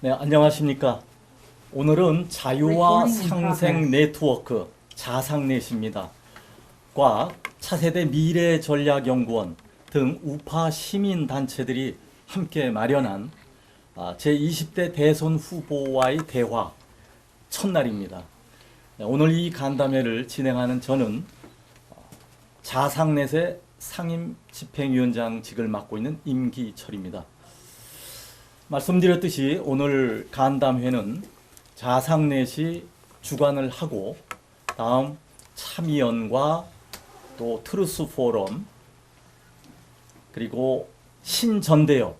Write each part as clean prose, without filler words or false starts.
네, 안녕하십니까. 오늘은 자유와 상생 네트워크 자상넷입니다. 과 차세대 미래전략연구원 등 우파 시민단체들이 함께 마련한 제20대 대선 후보와의 대화 첫날입니다. 네, 오늘 이 간담회를 진행하는 저는 자상넷의 상임 집행위원장직을 맡고 있는 임기철입니다. 말씀드렸듯이 오늘 간담회는 자상넷이 주관을 하고 다음 참의원과 또 트루스 포럼 그리고 신전대협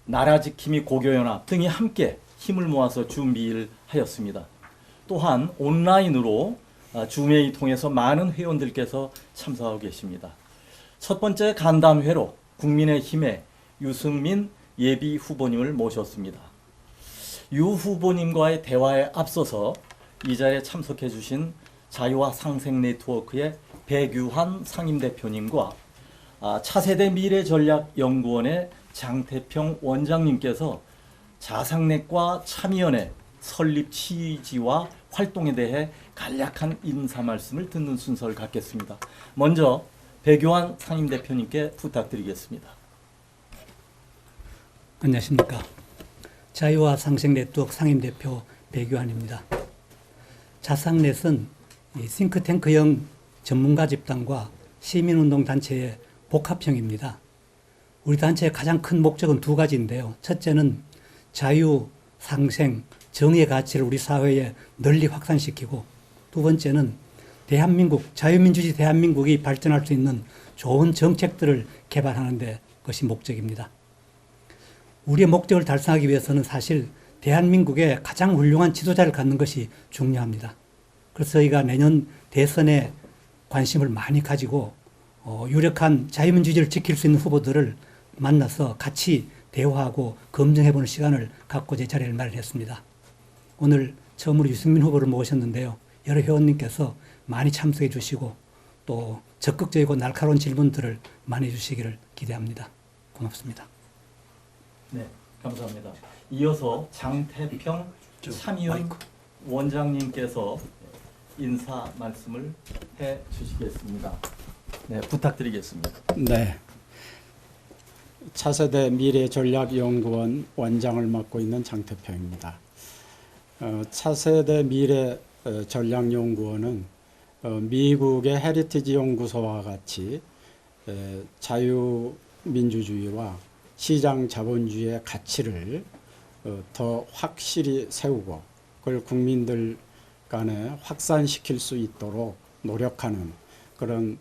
나라지킴이 고교연합 등이 함께 힘을 모아서 준비를 하였습니다. 또한 온라인으로 줌회의 통해서 많은 회원들께서 참석하고 계십니다. 첫 번째 간담회로 국민의힘의 유승민 예비 후보님을 모셨습니다. 유 후보님과의 대화에 앞서서 이 자리에 참석해 주신 자유와 상생 네트워크의 백유한 상임대표님과 차세대 미래전략연구원의 장태평 원장님께서 자상넷과 참여연의 설립 취지와 활동에 대해 간략한 인사 말씀을 듣는 순서를 갖겠습니다. 먼저 백유한 상임대표님께 부탁드리겠습니다. 안녕하십니까. 자유와 상생 네트워크 상임대표 백유한입니다. 자상넷은 싱크탱크형 전문가 집단과 시민운동단체의 복합형입니다. 우리 단체의 가장 큰 목적은 두 가지인데요. 첫째는 자유, 상생, 정의의 가치를 우리 사회에 널리 확산시키고, 두 번째는 대한민국, 자유민주주의 대한민국이 발전할 수 있는 좋은 정책들을 개발하는 데 것이 목적입니다. 우리의 목적을 달성하기 위해서는 사실 대한민국의 가장 훌륭한 지도자를 갖는 것이 중요합니다. 그래서 저희가 내년 대선에 관심을 많이 가지고 유력한 자유민주주의를 지킬 수 있는 후보들을 만나서 같이 대화하고 검증해보는 시간을 갖고 제 자리를 마련했습니다. 오늘 처음으로 유승민 후보를 모셨는데요. 여러 회원님께서 많이 참석해 주시고 또 적극적이고 날카로운 질문들을 많이 해주시기를 기대합니다. 고맙습니다. 네, 감사합니다. 이어서 장태평 참의원 원장님께서 인사 말씀을 해 주시겠습니다. 네, 부탁드리겠습니다. 네. 차세대 미래전략연구원 원장을 맡고 있는 장태평입니다. 차세대 미래전략연구원은 미국의 헤리티지 연구소와 같이 자유민주주의와 시장 자본주의의 가치를 더 확실히 세우고 그걸 국민들 간에 확산시킬 수 있도록 노력하는 그런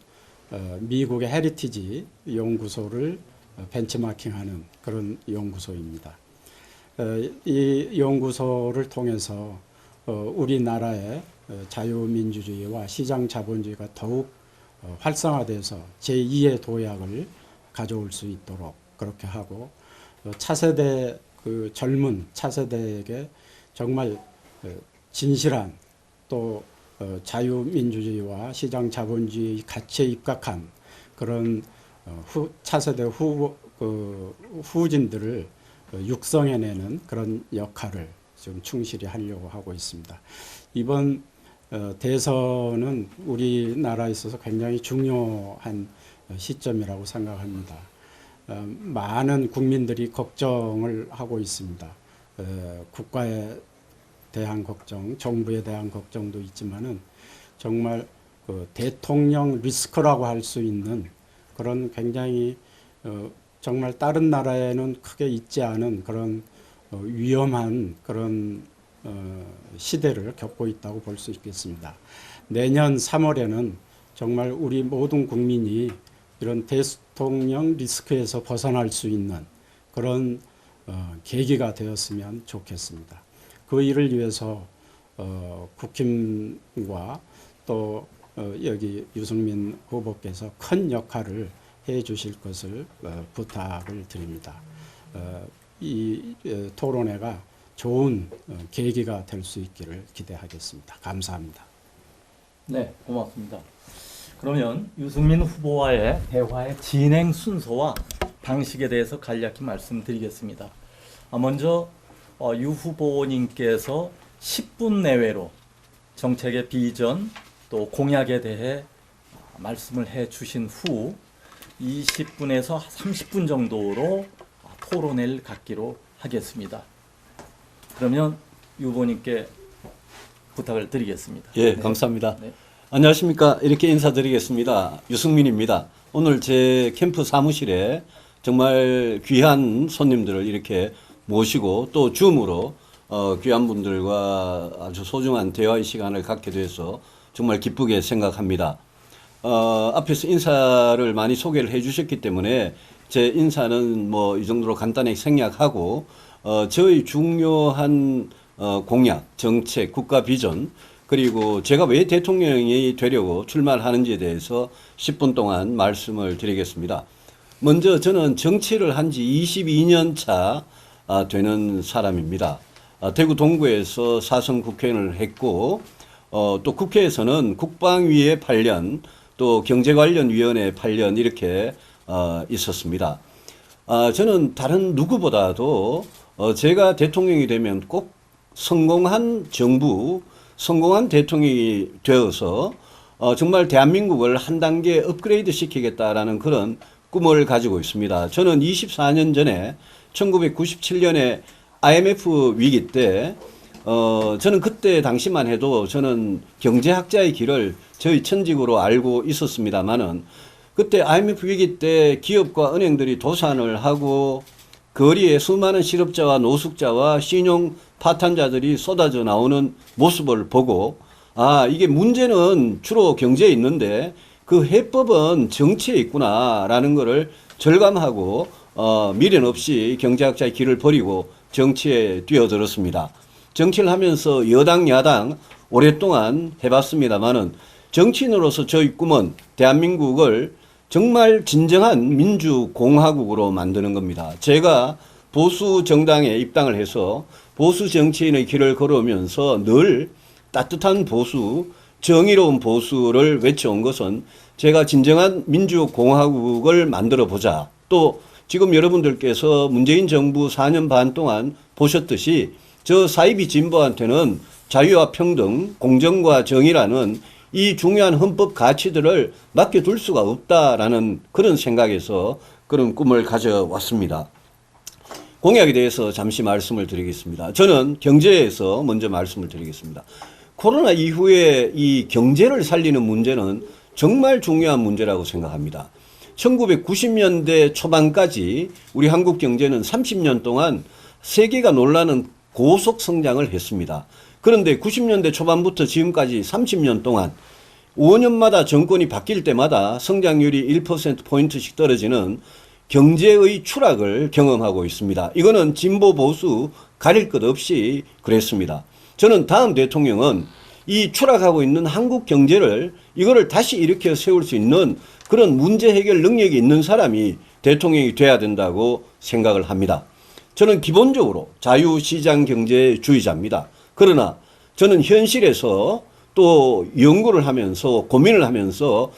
미국의 헤리티지 연구소를 벤치마킹하는 그런 연구소입니다. 이 연구소를 통해서 우리나라의 자유민주주의와 시장 자본주의가 더욱 활성화돼서 제2의 도약을 가져올 수 있도록 그렇게 하고 차세대 그 젊은 차세대에게 정말 진실한 또 자유민주주의와 시장 자본주의 가치에 입각한 그런 차세대 후진들을 육성해내는 그런 역할을 좀 충실히 하려고 하고 있습니다. 이번 대선은 우리나라에 있어서 굉장히 중요한 시점이라고 생각합니다. 많은 국민들이 걱정을 하고 있습니다. 국가에 대한 걱정, 정부에 대한 걱정도 있지만은 정말 그 대통령 리스크라고 할 수 있는 그런 굉장히 정말 다른 나라에는 크게 있지 않은 그런 위험한 그런 시대를 겪고 있다고 볼 수 있겠습니다. 내년 3월에는 정말 우리 모든 국민이 이런 대통령 리스크에서 벗어날 수 있는 그런 계기가 되었으면 좋겠습니다. 그 일을 위해서 국힘과 또 여기 유승민 후보께서 큰 역할을 해 주실 것을 부탁을 드립니다. 이 토론회가 좋은 계기가 될 수 있기를 기대하겠습니다. 감사합니다. 네, 고맙습니다. 그러면 유승민 후보와의 대화의 진행 순서와 방식에 대해서 간략히 말씀드리겠습니다. 먼저 유 후보님께서 10분 내외로 정책의 비전 또 공약에 대해 말씀을 해 주신 후 20분에서 30분 정도로 토론회를 갖기로 하겠습니다. 그러면 유 후보님께 부탁을 드리겠습니다. 예, 네. 감사합니다. 네. 안녕하십니까. 이렇게 인사드리겠습니다. 유승민입니다. 오늘 제 캠프 사무실에 정말 귀한 손님들을 이렇게 모시고 또 줌으로 귀한 분들과 아주 소중한 대화의 시간을 갖게 돼서 정말 기쁘게 생각합니다. 앞에서 인사를 많이 소개를 해 주셨기 때문에 제 인사는 뭐 이 정도로 간단하게 생략하고 저희 중요한 공약, 정책, 국가 비전 그리고 제가 왜 대통령이 되려고 출마를 하는지에 대해서 10분 동안 말씀을 드리겠습니다. 먼저 저는 정치를 한 지 22년 차 되는 사람입니다. 대구 동구에서 4선 국회의원을 했고 또 국회에서는 국방위에 8년 또 경제관련위원회 8년 이렇게 있었습니다. 저는 다른 누구보다도 제가 대통령이 되면 꼭 성공한 정부, 성공한 대통령이 되어서 정말 대한민국을 한 단계 업그레이드 시키겠다라는 그런 꿈을 가지고 있습니다. 저는 24년 전에 1997년에 IMF 위기 때 저는 그때 당시만 해도 저는 경제학자의 길을 저희 천직으로 알고 있었습니다만은 그때 IMF 위기 때 기업과 은행들이 도산을 하고 거리에 수많은 실업자와 노숙자와 신용 파탄자들이 쏟아져 나오는 모습을 보고 이게 문제는 주로 경제에 있는데 그 해법은 정치에 있구나라는 것을 절감하고 미련 없이 경제학자의 길을 버리고 정치에 뛰어들었습니다. 정치를 하면서 여당 야당 오랫동안 해봤습니다만은 정치인으로서 저희 꿈은 대한민국을 정말 진정한 민주공화국으로 만드는 겁니다. 제가 보수 정당에 입당을 해서 보수 정치인의 길을 걸어오면서 늘 따뜻한 보수, 정의로운 보수를 외쳐온 것은 제가 진정한 민주공화국을 만들어 보자. 또 지금 여러분들께서 문재인 정부 4년 반 동안 보셨듯이 저 사이비 진보한테는 자유와 평등, 공정과 정의라는 이 중요한 헌법 가치들을 맡겨둘 수가 없다라는 그런 생각에서 그런 꿈을 가져왔습니다. 공약에 대해서 잠시 말씀을 드리겠습니다. 저는 경제에서 먼저 말씀을 드리겠습니다. 코로나 이후에 이 경제를 살리는 문제는 정말 중요한 문제라고 생각합니다. 1990년대 초반까지 우리 한국 경제는 30년 동안 세계가 놀라는 고속 성장을 했습니다. 그런데 90년대 초반부터 지금까지 30년 동안 5년마다 정권이 바뀔 때마다 성장률이 1%포인트씩 떨어지는 경제의 추락을 경험하고 있습니다. 이거는 진보 보수 가릴 것 없이 그랬습니다. 저는 다음 대통령은 이 추락하고 있는 한국 경제를 이거를 다시 일으켜 세울 수 있는 그런 문제 해결 능력이 있는 사람이 대통령이 돼야 된다고 생각을 합니다. 저는 기본적으로 자유시장 경제주의자입니다. 그러나 저는 현실에서 또 연구를 하면서 고민을 하면서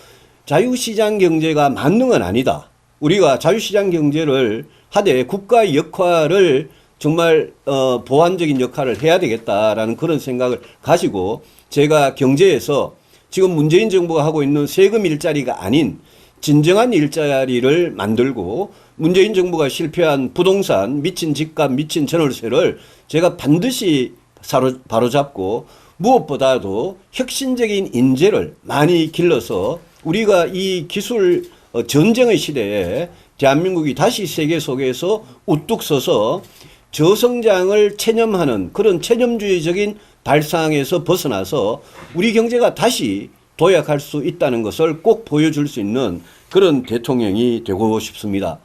자유시장 경제가 만능은 아니다. 우리가 자유시장 경제를 하되 국가의 역할을 정말 보완적인 역할을 해야 되겠다라는 그런 생각을 가지고 제가 경제에서 지금 문재인 정부가 하고 있는 세금 일자리가 아닌 진정한 일자리를 만들고 문재인 정부가 실패한 부동산, 미친 집값, 미친 전월세를 제가 반드시 바로잡고 무엇보다도 혁신적인 인재를 많이 길러서 우리가 이 기술 전쟁의 시대에 대한민국이 다시 세계 속에서 우뚝 서서 저성장을 체념하는 그런 체념주의적인 발상에서 벗어나서 우리 경제가 다시 도약할 수 있다는 것을 꼭 보여줄 수 있는 그런 대통령이 되고 싶습니다.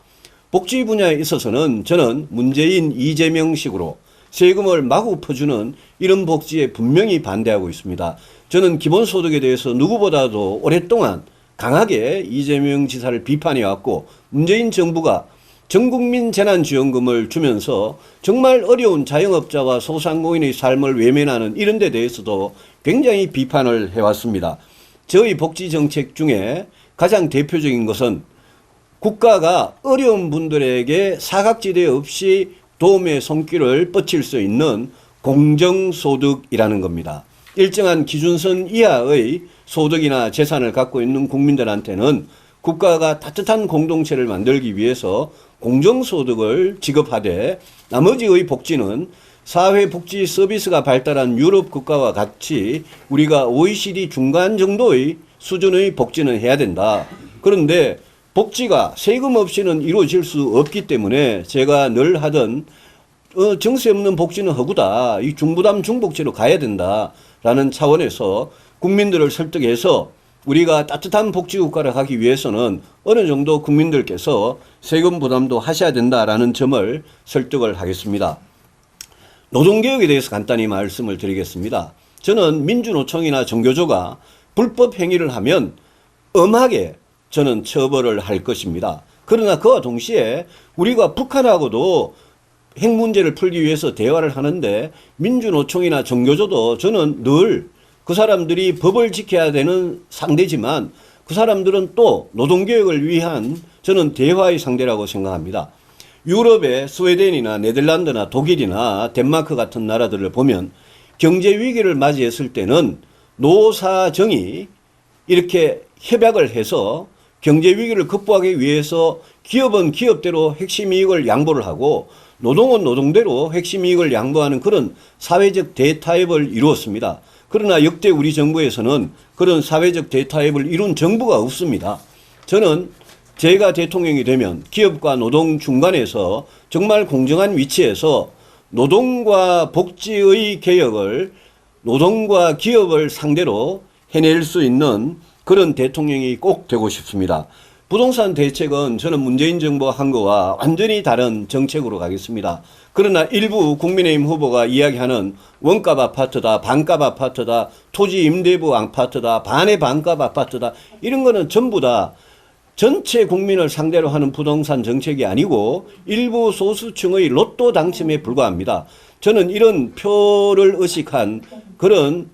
복지 분야에 있어서는 저는 문재인 이재명식으로 세금을 마구 퍼주는 이런 복지에 분명히 반대하고 있습니다. 저는 기본소득에 대해서 누구보다도 오랫동안 강하게 이재명 지사를 비판해왔고 문재인 정부가 전국민 재난지원금을 주면서 정말 어려운 자영업자와 소상공인의 삶을 외면하는 이런 데 대해서도 굉장히 비판을 해왔습니다. 저희 복지정책 중에 가장 대표적인 것은 국가가 어려운 분들에게 사각지대 없이 도움의 손길을 뻗칠 수 있는 공정소득이라는 겁니다. 일정한 기준선 이하의 소득이나 재산을 갖고 있는 국민들한테는 국가가 따뜻한 공동체를 만들기 위해서 공정소득을 지급하되 나머지의 복지는 사회복지 서비스가 발달한 유럽 국가와 같이 우리가 OECD 중간 정도의 수준의 복지는 해야 된다. 그런데 복지가 세금 없이는 이루어질 수 없기 때문에 제가 늘 하던 정세 없는 복지는 허구다. 이 중부담 중복지로 가야 된다라는 차원에서 국민들을 설득해서 우리가 따뜻한 복지국가를 하기 위해서는 어느 정도 국민들께서 세금 부담도 하셔야 된다라는 점을 설득을 하겠습니다. 노동개혁에 대해서 간단히 말씀을 드리겠습니다. 저는 민주노총이나 정교조가 불법 행위를 하면 엄하게 저는 처벌을 할 것입니다. 그러나 그와 동시에 우리가 북한하고도 핵 문제를 풀기 위해서 대화를 하는데 민주노총이나 정교조도 저는 늘 그 사람들이 법을 지켜야 되는 상대지만 그 사람들은 또 노동개혁을 위한 저는 대화의 상대라고 생각합니다. 유럽의 스웨덴이나 네덜란드나 독일이나 덴마크 같은 나라들을 보면 경제 위기를 맞이했을 때는 노사정이 이렇게 협약을 해서 경제 위기를 극복하기 위해서 기업은 기업대로 핵심 이익을 양보를 하고 노동은 노동대로 핵심 이익을 양보하는 그런 사회적 대타협을 이루었습니다. 그러나 역대 우리 정부에서는 그런 사회적 대타협을 이룬 정부가 없습니다. 저는 제가 대통령이 되면 기업과 노동 중간에서 정말 공정한 위치에서 노동과 복지의 개혁을 노동과 기업을 상대로 해낼 수 있는 그런 대통령이 꼭 되고 싶습니다. 부동산 대책은 저는 문재인 정부가 한 거와 완전히 다른 정책으로 가겠습니다. 그러나 일부 국민의힘 후보가 이야기하는 원값 아파트다, 반값 아파트다, 토지 임대부 아파트다, 반의 반값 아파트다, 이런 거는 전부 다 전체 국민을 상대로 하는 부동산 정책이 아니고 일부 소수층의 로또 당첨에 불과합니다. 저는 이런 표를 의식한 그런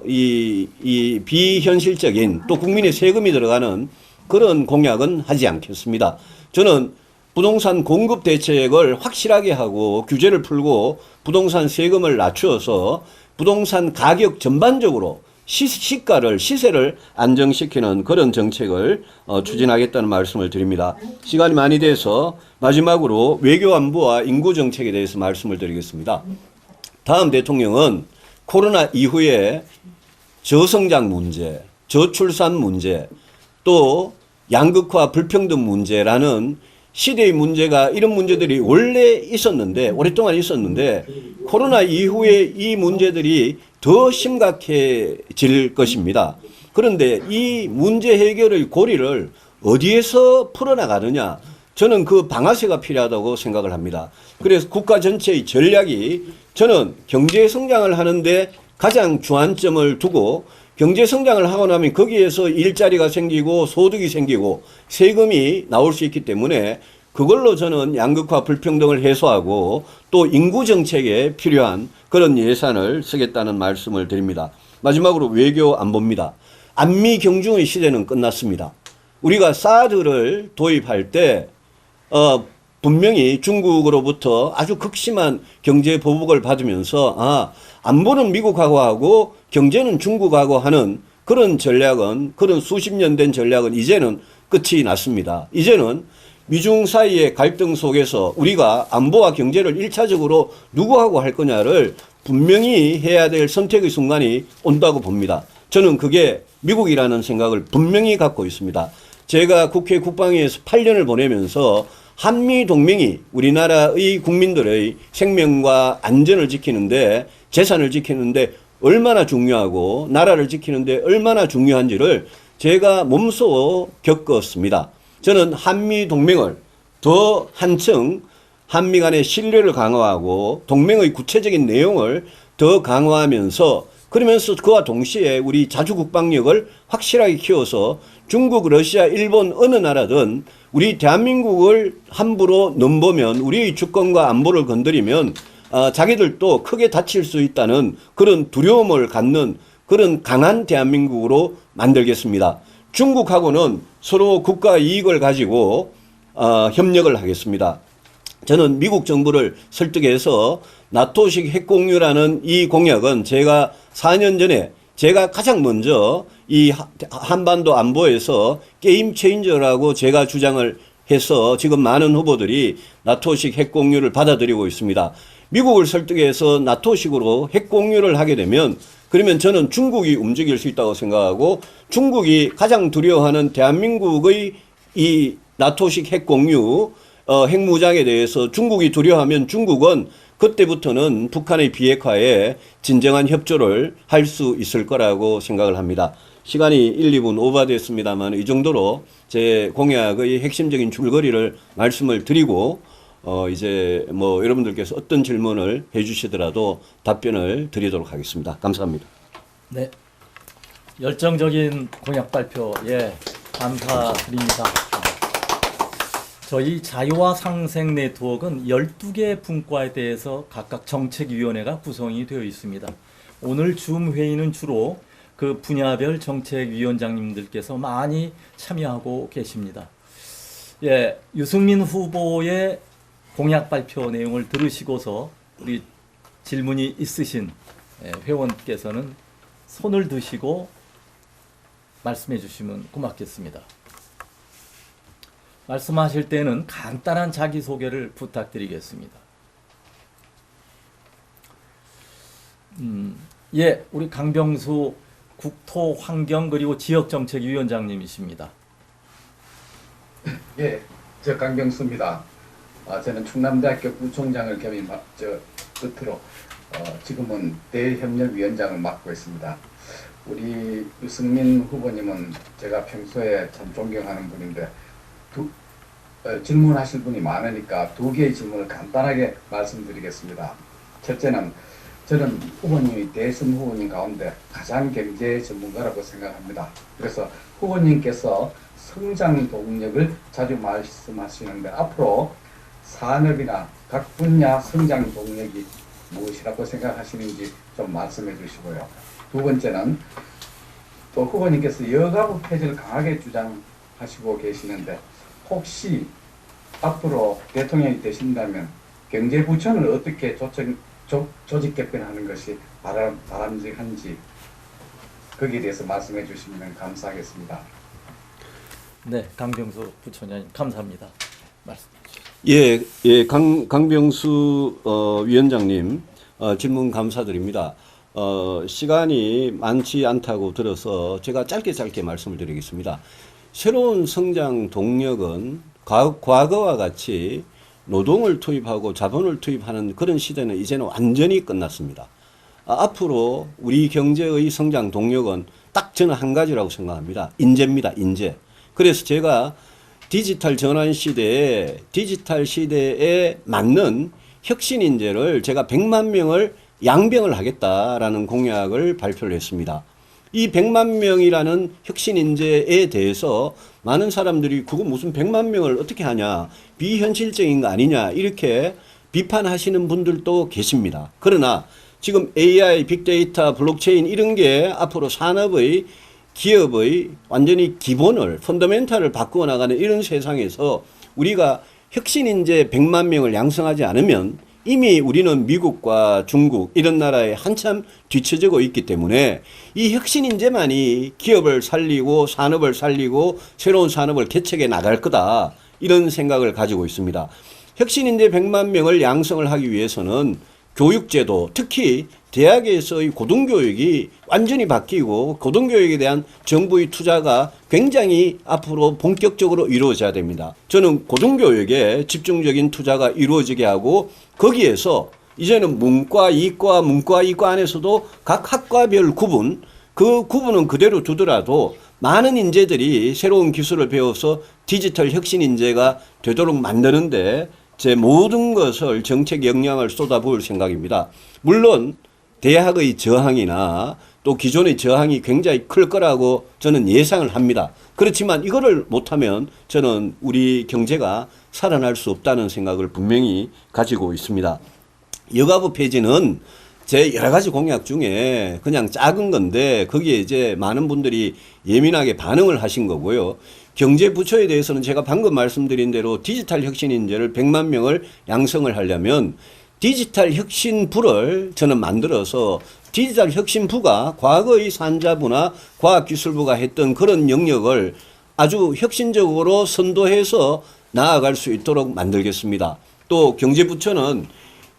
이 비현실적인 또 국민의 세금이 들어가는 그런 공약은 하지 않겠습니다. 저는 부동산 공급 대책을 확실하게 하고 규제를 풀고 부동산 세금을 낮추어서 부동산 가격 전반적으로 시가를 시세를 안정시키는 그런 정책을 추진하겠다는 말씀을 드립니다. 시간이 많이 돼서 마지막으로 외교 안보와 인구 정책에 대해서 말씀을 드리겠습니다. 다음 대통령은 코로나 이후에 저성장 문제, 저출산 문제, 또 양극화 불평등 문제라는 시대의 문제가 이런 문제들이 원래 있었는데 오랫동안 있었는데 코로나 이후에 이 문제들이 더 심각해질 것입니다. 그런데 이 문제 해결의 고리를 어디에서 풀어나가느냐, 저는 그 방아쇠가 필요하다고 생각을 합니다. 그래서 국가 전체의 전략이 저는 경제 성장을 하는데 가장 주안점을 두고 경제 성장을 하고 나면 거기에서 일자리가 생기고 소득이 생기고 세금이 나올 수 있기 때문에 그걸로 저는 양극화 불평등을 해소하고 또 인구 정책에 필요한 그런 예산을 쓰겠다는 말씀을 드립니다. 마지막으로 외교 안보입니다. 안미 경중의 시대는 끝났습니다. 우리가 사드를 도입할 때 분명히 중국으로부터 아주 극심한 경제 보복을 받으면서 안보는 미국하고 하고 경제는 중국하고 하는 그런 전략은, 그런 수십 년 된 전략은 이제는 끝이 났습니다. 이제는 미중 사이의 갈등 속에서 우리가 안보와 경제를 1차적으로 누구하고 할 거냐를 분명히 해야 될 선택의 순간이 온다고 봅니다. 저는 그게 미국이라는 생각을 분명히 갖고 있습니다. 제가 국회 국방위에서 8년을 보내면서 한미 동맹이 우리나라의 국민들의 생명과 안전을 지키는데, 재산을 지키는데 얼마나 중요하고 나라를 지키는데 얼마나 중요한지를 제가 몸소 겪었습니다. 저는 한미 동맹을 더 한층 한미 간의 신뢰를 강화하고 동맹의 구체적인 내용을 더 강화하면서, 그러면서 그와 동시에 우리 자주국방력을 확실하게 키워서 중국, 러시아, 일본 어느 나라든 우리 대한민국을 함부로 넘보면, 우리의 주권과 안보를 건드리면 자기들도 크게 다칠 수 있다는 그런 두려움을 갖는 그런 강한 대한민국으로 만들겠습니다. 중국하고는 서로 국가 이익을 가지고 협력을 하겠습니다. 저는 미국 정부를 설득해서 나토식 핵공유라는 이 공약은 제가 4년 전에 제가 가장 먼저 이 한반도 안보에서 게임 체인저라고 제가 주장을 해서 지금 많은 후보들이 나토식 핵공유를 받아들이고 있습니다. 미국을 설득해서 나토식으로 핵공유를 하게 되면 그러면 저는 중국이 움직일 수 있다고 생각하고 중국이 가장 두려워하는 대한민국의 이 나토식 핵공유 핵무장에 대해서 중국이 두려워하면 중국은 그때부터는 북한의 비핵화에 진정한 협조를 할 수 있을 거라고 생각을 합니다. 시간이 1, 2분 오버됐습니다만 이 정도로 제 공약의 핵심적인 줄거리를 말씀을 드리고 이제 뭐 여러분들께서 어떤 질문을 해주시더라도 답변을 드리도록 하겠습니다. 감사합니다. 네, 열정적인 공약 발표 감사드립니다. 저희 자유와 상생 네트워크는 12개 분과에 대해서 각각 정책위원회가 구성이 되어 있습니다. 오늘 줌 회의는 주로 그 분야별 정책위원장님들께서 많이 참여하고 계십니다. 유승민 후보의 공약 발표 내용을 들으시고서 우리 질문이 있으신 회원께서는 손을 드시고 말씀해 주시면 고맙겠습니다. 말씀하실 때는 간단한 자기소개를 부탁드리겠습니다. 우리 강병수 국토환경 그리고 지역정책위원장님이십니다. 저 강병수입니다. 저는 충남대학교 부총장을 겸임 끝으로 지금은 대협력위원장을 맡고 있습니다. 우리 유승민 후보님은 제가 평소에 참 존경하는 분인데 질문하실 분이 많으니까 2개의 질문을 간단하게 말씀드리겠습니다. 첫째는 저는 후보님이 대선 후보님 가운데 가장 경제 전문가라고 생각합니다. 그래서 후보님께서 성장 동력을 자주 말씀하시는데 앞으로 산업이나 각 분야 성장 동력이 무엇이라고 생각하시는지 좀 말씀해 주시고요. 2번째는 또 후보님께서 여가부 폐지를 강하게 주장하시고 계시는데 혹시 앞으로 대통령이 되신다면 경제부처는 어떻게 조직 개편하는 것이 바람직한지 거기에 대해서 말씀해 주시면 감사하겠습니다. 네, 강병수 부총장님 감사합니다. 말씀 강병수 위원장님 질문 감사드립니다. 시간이 많지 않다고 들어서 제가 짧게 말씀을 드리겠습니다. 새로운 성장 동력은 과거와 같이 노동을 투입하고 자본을 투입하는 그런 시대는 이제는 완전히 끝났습니다. 앞으로 우리 경제의 성장 동력은 딱 저는 한 가지라고 생각합니다. 인재입니다. 인재. 그래서 제가 디지털 전환 시대에 맞는 혁신 인재를 제가 100만 명을 양병을 하겠다라는 공약을 발표를 했습니다. 이 100만 명이라는 혁신 인재에 대해서 많은 사람들이 그거 무슨 100만 명을 어떻게 하냐, 비현실적인 거 아니냐 이렇게 비판하시는 분들도 계십니다. 그러나 지금 AI, 빅데이터, 블록체인 이런 게 앞으로 산업의 기업의 완전히 기본을 펀더멘탈을 바꾸어 나가는 이런 세상에서 우리가 혁신 인재 100만 명을 양성하지 않으면 이미 우리는 미국과 중국 이런 나라에 한참 뒤처지고 있기 때문에 이 혁신 인재만이 기업을 살리고 산업을 살리고 새로운 산업을 개척해 나갈 거다 이런 생각을 가지고 있습니다. 혁신 인재 100만 명을 양성을 하기 위해서는 교육제도, 특히 대학에서의 고등교육이 완전히 바뀌고 고등교육에 대한 정부의 투자가 굉장히 앞으로 본격적으로 이루어져야 됩니다. 저는 고등교육에 집중적인 투자가 이루어지게 하고 거기에서 이제는 문과, 이과 안에서도 각 학과별 그 구분은 그대로 두더라도 많은 인재들이 새로운 기술을 배워서 디지털 혁신 인재가 되도록 만드는데 제 모든 것을 정책 역량을 쏟아부을 생각입니다. 물론 대학의 저항이나 또 기존의 저항이 굉장히 클 거라고 저는 예상을 합니다. 그렇지만 이거를 못하면 저는 우리 경제가 살아날 수 없다는 생각을 분명히 가지고 있습니다. 여가부 폐지는 제 여러 가지 공약 중에 그냥 작은 건데 거기에 이제 많은 분들이 예민하게 반응을 하신 거고요. 경제부처에 대해서는 제가 방금 말씀드린 대로 디지털 혁신인재를 100만 명을 양성을 하려면 디지털 혁신부를 저는 만들어서 디지털 혁신부가 과거의 산자부나 과학기술부가 했던 그런 영역을 아주 혁신적으로 선도해서 나아갈 수 있도록 만들겠습니다. 또 경제부처는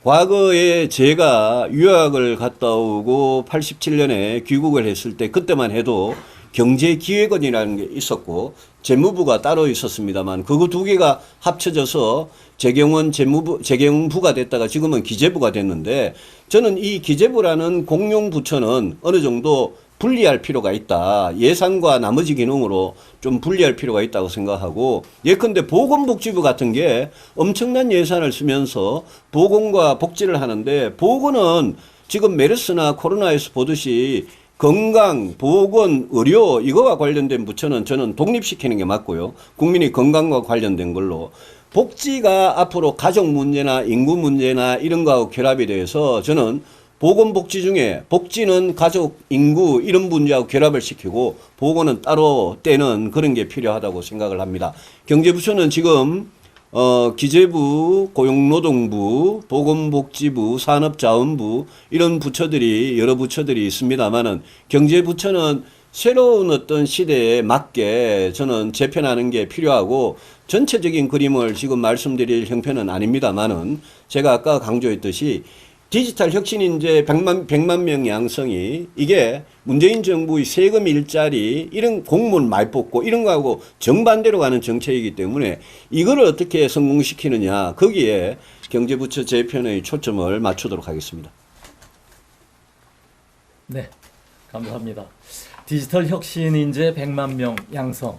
과거에 제가 유학을 갔다 오고 87년에 귀국을 했을 때 그때만 해도 경제기획원이라는 게 있었고 재무부가 따로 있었습니다만 그거 두 개가 합쳐져서 재경부가 됐다가 지금은 기재부가 됐는데 저는 이 기재부라는 공용부처는 어느 정도 분리할 필요가 있다. 예산과 나머지 기능으로 좀 분리할 필요가 있다고 생각하고 예컨대 보건복지부 같은 게 엄청난 예산을 쓰면서 보건과 복지를 하는데 보건은 지금 메르스나 코로나에서 보듯이 건강, 보건, 의료 이거와 관련된 부처는 저는 독립시키는 게 맞고요. 국민의 건강과 관련된 걸로. 복지가 앞으로 가족 문제나 인구 문제나 이런 거하고 결합이 돼서 저는 보건복지 중에 복지는 가족, 인구 이런 문제하고 결합을 시키고 보건은 따로 떼는 그런 게 필요하다고 생각을 합니다. 경제부처는 지금 기재부, 고용노동부, 보건복지부, 산업자원부 이런 부처들이 여러 부처들이 있습니다만은 경제부처는 새로운 어떤 시대에 맞게 저는 재편하는 게 필요하고 전체적인 그림을 지금 말씀드릴 형편은 아닙니다만은 제가 아까 강조했듯이 디지털 혁신인재 100만 명 양성이 이게 문재인 정부의 세금 일자리 이런 공무원 많이 뽑고 이런 거하고 정반대로 가는 정책이기 때문에 이거를 어떻게 성공시키느냐 거기에 경제부처 재편의 초점을 맞추도록 하겠습니다. 네, 감사합니다. 디지털 혁신 인재 100만 명 양성.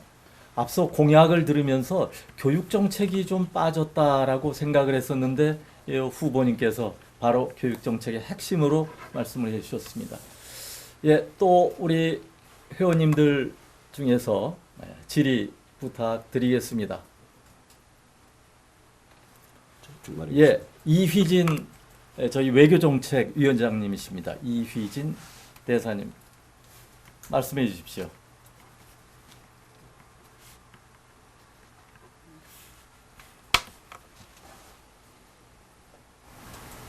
앞서 공약을 들으면서 교육 정책이 좀 빠졌다라고 생각을 했었는데 후보님께서 바로 교육 정책의 핵심으로 말씀을 해주셨습니다. 예, 또 우리 회원님들 중에서 질의 부탁드리겠습니다. 예, 이휘진 저희 외교정책위원장님이십니다. 이휘진 대사님 말씀해 주십시오.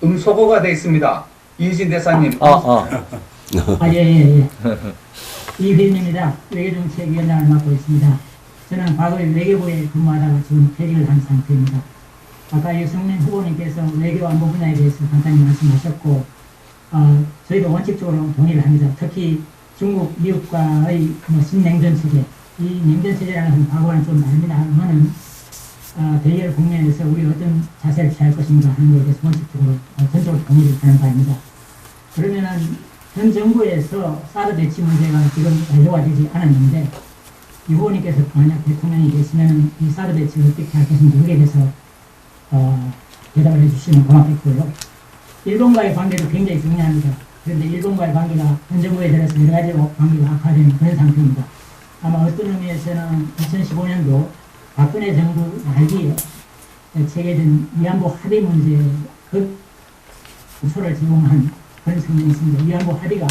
음소거가 되어 있습니다. 이휘진 대사님. 예. 이휘진입니다. 외교정책위원장을 맡고 있습니다. 저는 과거에 외교부에 근무하다가 지금 퇴직을 한 상태입니다. 아까 유승민 후보님께서 외교 안보 분야에 대해서 간단히 말씀하셨고, 저희도 원칙적으로 동의를 합니다. 특히 중국, 미국과의 신냉전 체제, 이 냉전 체제라는 것은 과거와는 좀 다릅니다만은 대결 국면에서 우리 어떤 자세를 취할 것인가 하는 것에 대해서 원칙적으로 전적으로 동의를 하는 바입니다. 그러면은 현 정부에서 사드 배치 문제가 지금 완료가 되지 않았는데 이 후보님께서 만약 대통령이 되시면 이 사드 배치를 어떻게 할 것인지 여기에 대해서 대답을 해주시면 고맙겠고요. 일본과의 관계도 굉장히 중요합니다. 그런데 일본과의 관계가 현 정부에 들어서 여러 가지로 관계가 악화되는 그런 상태입니다. 아마 어떤 의미에서는 2015년도 박근혜 정부 말기에 체결된 위안부 합의 문제에 소를 제공한 그런 측면이 있습니다. 위안부 합의가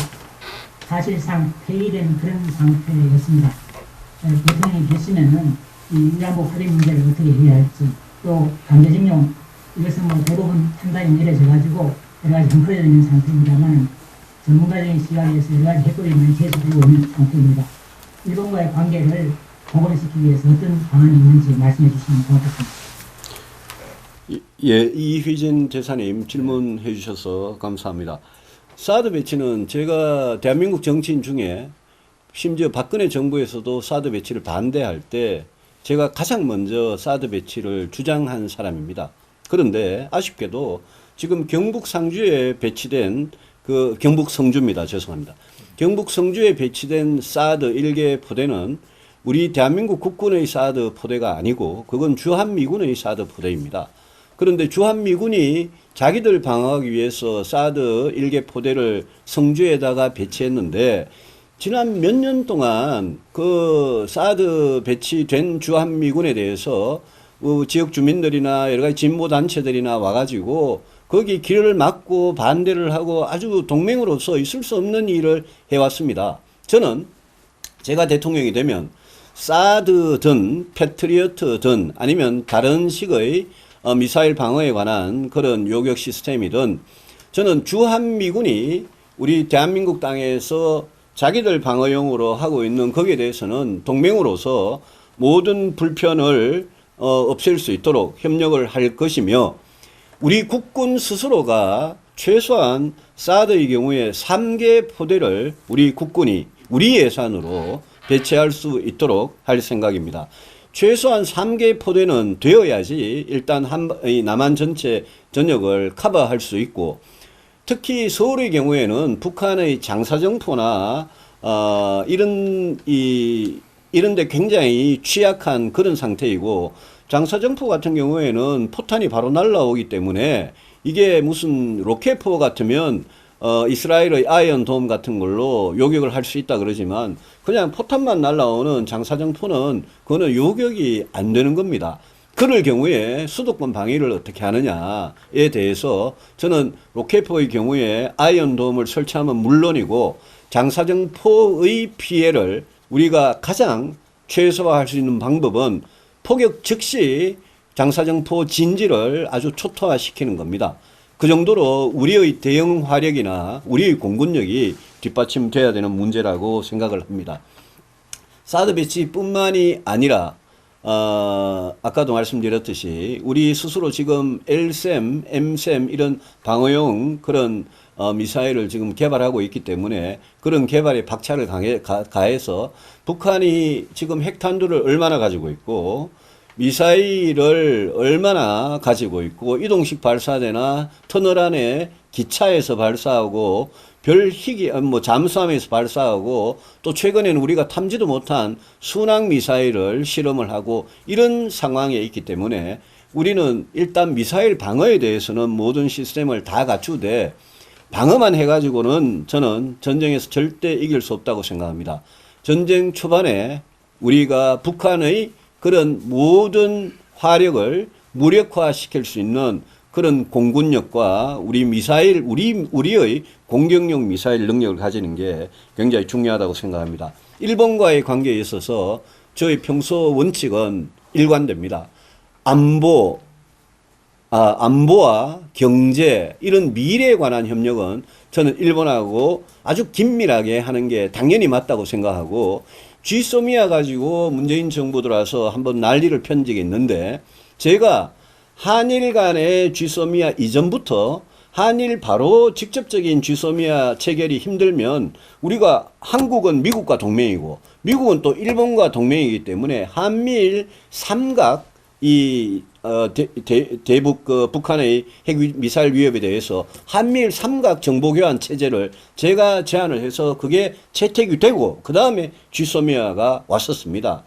사실상 폐기된 그런 상태였습니다. 대통령이 되시면은 이 위안부 합의 문제를 어떻게 해야 할지 또 강제징용 이것은 대부분 판단이 내려져 가지고 여러 가지 뭉클어져 있는 상태입니다만 전문가적인 시각에서 여러 가지 해법이 많이 제시되고 있는 상태입니다. 일본과의 관계를 복원시키기 위해서 어떤 방안이 있는지 말씀해 주시면 고맙겠습니다. 예, 이휘진 대사님 질문해 주셔서 감사합니다. 사드 배치는 제가 대한민국 정치인 중에 심지어 박근혜 정부에서도 사드 배치를 반대할 때 제가 가장 먼저 사드 배치를 주장한 사람입니다. 그런데 아쉽게도 지금 경북 상주에 배치된 경북 성주입니다. 죄송합니다. 경북 성주에 배치된 사드 1개 포대는 우리 대한민국 국군의 사드 포대가 아니고 그건 주한미군의 사드 포대입니다. 그런데 주한미군이 자기들 방어하기 위해서 사드 1개 포대를 성주에다가 배치했는데 지난 몇 년 동안 그 사드 배치된 주한미군에 대해서 지역 주민들이나 여러 가지 진보 단체들이나 와가지고 거기 길을 막고 반대를 하고 아주 동맹으로서 있을 수 없는 일을 해왔습니다. 저는 제가 대통령이 되면 사드든 패트리어트든 아니면 다른 식의 미사일 방어에 관한 그런 요격 시스템이든 저는 주한미군이 우리 대한민국 땅에서 자기들 방어용으로 하고 있는 거기에 대해서는 동맹으로서 모든 불편을 없앨 수 있도록 협력을 할 것이며 우리 국군 스스로가 최소한 사드의 경우에 3개 포대를 우리 국군이 우리 예산으로 배치할 수 있도록 할 생각입니다. 최소한 3개 포대는 되어야지 일단 남한 전체 전역을 커버할 수 있고 특히 서울의 경우에는 북한의 장사정포나 이런 데 굉장히 취약한 그런 상태이고 장사정포 같은 경우에는 포탄이 바로 날라오기 때문에 이게 무슨 로켓포 같으면 이스라엘의 아이언돔 같은 걸로 요격을 할 수 있다 그러지만 그냥 포탄만 날라오는 장사정포는 그거는 요격이 안 되는 겁니다. 그럴 경우에 수도권 방위를 어떻게 하느냐에 대해서 저는 로켓포의 경우에 아이언돔을 설치하면 물론이고 장사정포의 피해를 우리가 가장 최소화할 수 있는 방법은 포격 즉시 장사정포 진지를 아주 초토화시키는 겁니다. 그 정도로 우리의 대응 화력이나 우리의 공군력이 뒷받침돼야 되는 문제라고 생각을 합니다. 사드 배치뿐만이 아니라 아까도 말씀드렸듯이 우리 스스로 지금 LSAM, MSAM 이런 방어용 그런 미사일을 지금 개발하고 있기 때문에 그런 개발에 박차를 가해서 북한이 지금 핵탄두를 얼마나 가지고 있고 미사일을 얼마나 가지고 있고 이동식 발사대나 터널 안에 기차에서 발사하고 별희귀 잠수함에서 발사하고 또 최근에는 우리가 탐지도 못한 순항 미사일을 실험을 하고 이런 상황에 있기 때문에 우리는 일단 미사일 방어에 대해서는 모든 시스템을 다 갖추되 방어만 해가지고는 저는 전쟁에서 절대 이길 수 없다고 생각합니다. 전쟁 초반에 우리가 북한의 그런 모든 화력을 무력화시킬 수 있는 그런 공군력과 우리 미사일, 우리의 공격용 미사일 능력을 가지는 게 굉장히 중요하다고 생각합니다. 일본과의 관계에 있어서 저희 평소 원칙은 일관됩니다. 안보와 경제, 이런 미래에 관한 협력은 저는 일본하고 아주 긴밀하게 하는 게 당연히 맞다고 생각하고 쥐소미아 가지고 문재인 정부 들어와서 한번 난리를 편 적이 있는데 제가 한일 간의 쥐소미아 이전부터 한일 바로 직접적인 쥐소미아 체결이 힘들면 우리가 한국은 미국과 동맹이고 미국은 또 일본과 동맹이기 때문에 한미일 삼각 대북 북한의 핵 미사일 위협에 대해서 한미일 삼각 정보교환 체제를 제가 제안을 해서 그게 채택이 되고 그 다음에 쥐소미아가 왔었습니다.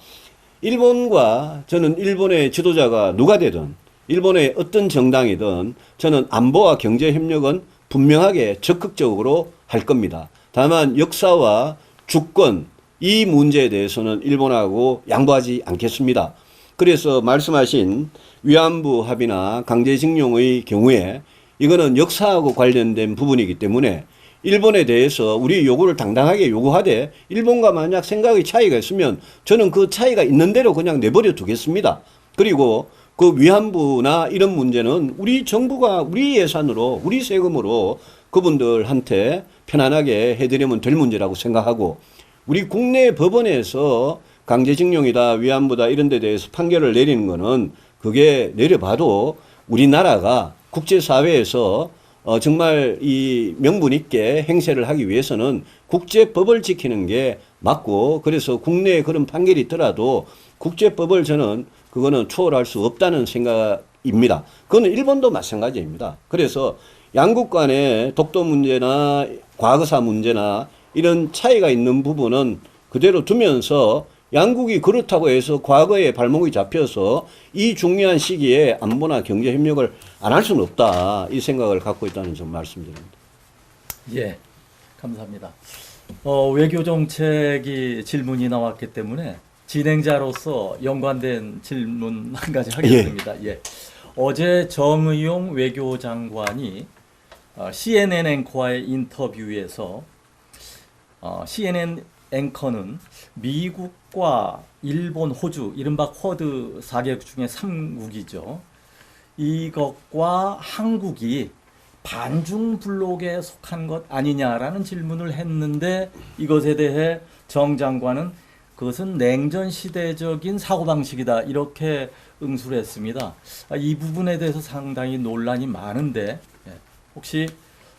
일본과 저는 일본의 지도자가 누가 되든 일본의 어떤 정당이든 저는 안보와 경제 협력은 분명하게 적극적으로 할 겁니다. 다만 역사와 주권 이 문제에 대해서는 일본하고 양보하지 않겠습니다. 그래서 말씀하신 위안부 합의나 강제징용의 경우에 이거는 역사하고 관련된 부분이기 때문에 일본에 대해서 우리 요구를 당당하게 요구하되 일본과 만약 생각의 차이가 있으면 저는 그 차이가 있는 대로 그냥 내버려 두겠습니다. 그리고 그 위안부나 이런 문제는 우리 정부가 우리 예산으로 우리 세금으로 그분들한테 편안하게 해드리면 될 문제라고 생각하고 우리 국내 법원에서 강제징용이다 위안부다 이런 데 대해서 판결을 내리는 거는 그게 내려봐도 우리나라가 국제사회에서 정말 이 명분 있게 행세를 하기 위해서는 국제법을 지키는 게 맞고 그래서 국내에 그런 판결이 있더라도 국제법을 저는 그거는 초월할 수 없다는 생각입니다. 그거는 일본도 마찬가지입니다. 그래서 양국 간의 독도 문제나 과거사 문제나 이런 차이가 있는 부분은 그대로 두면서 양국이 그렇다고 해서 과거에 발목이 잡혀서 이 중요한 시기에 안보나 경제 협력을 안 할 수는 없다. 이 생각을 갖고 있다는 점 말씀드립니다. 예, 감사합니다. 외교 정책이 질문이 나왔기 때문에 진행자로서 연관된 질문 한 가지 하겠습니다. 예. 어제 정의용 외교장관이 CNN 앵커와의 인터뷰에서 CNN 앵커는 미국과 일본, 호주, 이른바 쿼드 4개국 중에 3국이죠. 이것과 한국이 반중 블록에 속한 것 아니냐라는 질문을 했는데 이것에 대해 정 장관은 그것은 냉전 시대적인 사고방식이다 이렇게 응수를 했습니다. 이 부분에 대해서 상당히 논란이 많은데 혹시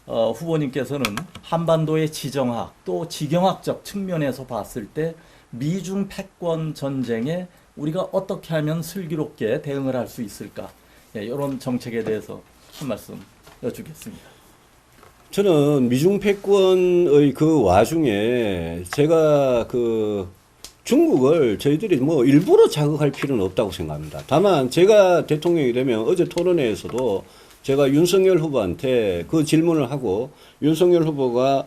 후보님께서는 한반도의 지정학 또 지경학적 측면에서 봤을 때 미중 패권 전쟁에 우리가 어떻게 하면 슬기롭게 대응을 할 수 있을까? 이런 정책에 대해서 한 말씀 여쭙겠습니다. 저는 미중 패권의 그 와중에 제가 중국을 저희들이 뭐 일부러 자극할 필요는 없다고 생각합니다. 다만 제가 대통령이 되면 어제 토론회에서도 제가 윤석열 후보한테 그 질문을 하고 윤석열 후보가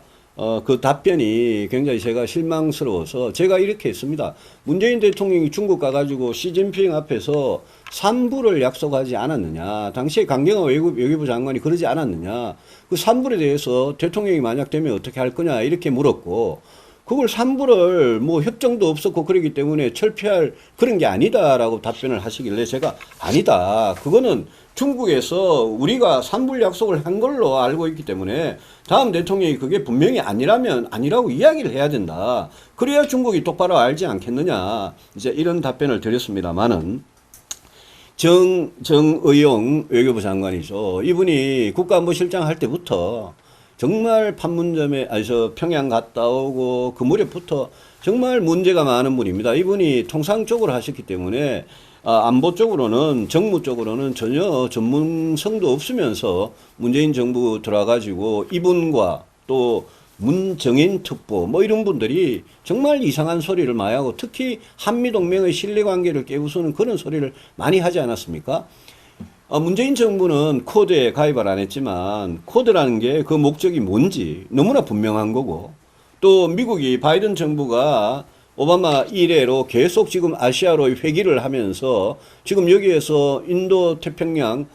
그 답변이 굉장히 제가 실망스러워서 제가 이렇게 했습니다. 문재인 대통령이 중국 가가지고 시진핑 앞에서 산불을 약속하지 않았느냐. 당시에 강경화 외교부 장관이 그러지 않았느냐. 그 산불에 대해서 대통령이 만약 되면 어떻게 할 거냐 이렇게 물었고 그걸 산불을 뭐 협정도 없었고 그러기 때문에 철폐할 그런 게 아니다라고 답변을 하시길래 제가 아니다. 그거는 중국에서 우리가 산불 약속을 한 걸로 알고 있기 때문에 다음 대통령이 그게 분명히 아니라면 아니라고 이야기를 해야 된다. 그래야 중국이 똑바로 알지 않겠느냐. 이제 이런 답변을 드렸습니다만은 정의용 외교부 장관이죠. 이분이 국가안보실장 할 때부터 정말 판문점에 평양 갔다 오고 그 무렵부터 정말 문제가 많은 분입니다. 이분이 통상 쪽으로 하셨기 때문에 안보 쪽으로는 정무 쪽으로는 전혀 전문성도 없으면서 문재인 정부 들어와가지고 이분과 또 문정인 특보 뭐 이런 분들이 정말 이상한 소리를 많이 하고 특히 한미동맹의 신뢰관계를 깨부수는 그런 소리를 많이 하지 않았습니까? 문재인 정부는 쿼드에 가입을 안 했지만 쿼드라는 게 그 목적이 뭔지 너무나 분명한 거고 또 미국이 바이든 정부가 오바마 이래로 계속 지금 아시아로 회귀를 하면서 지금 여기에서 인도 태평양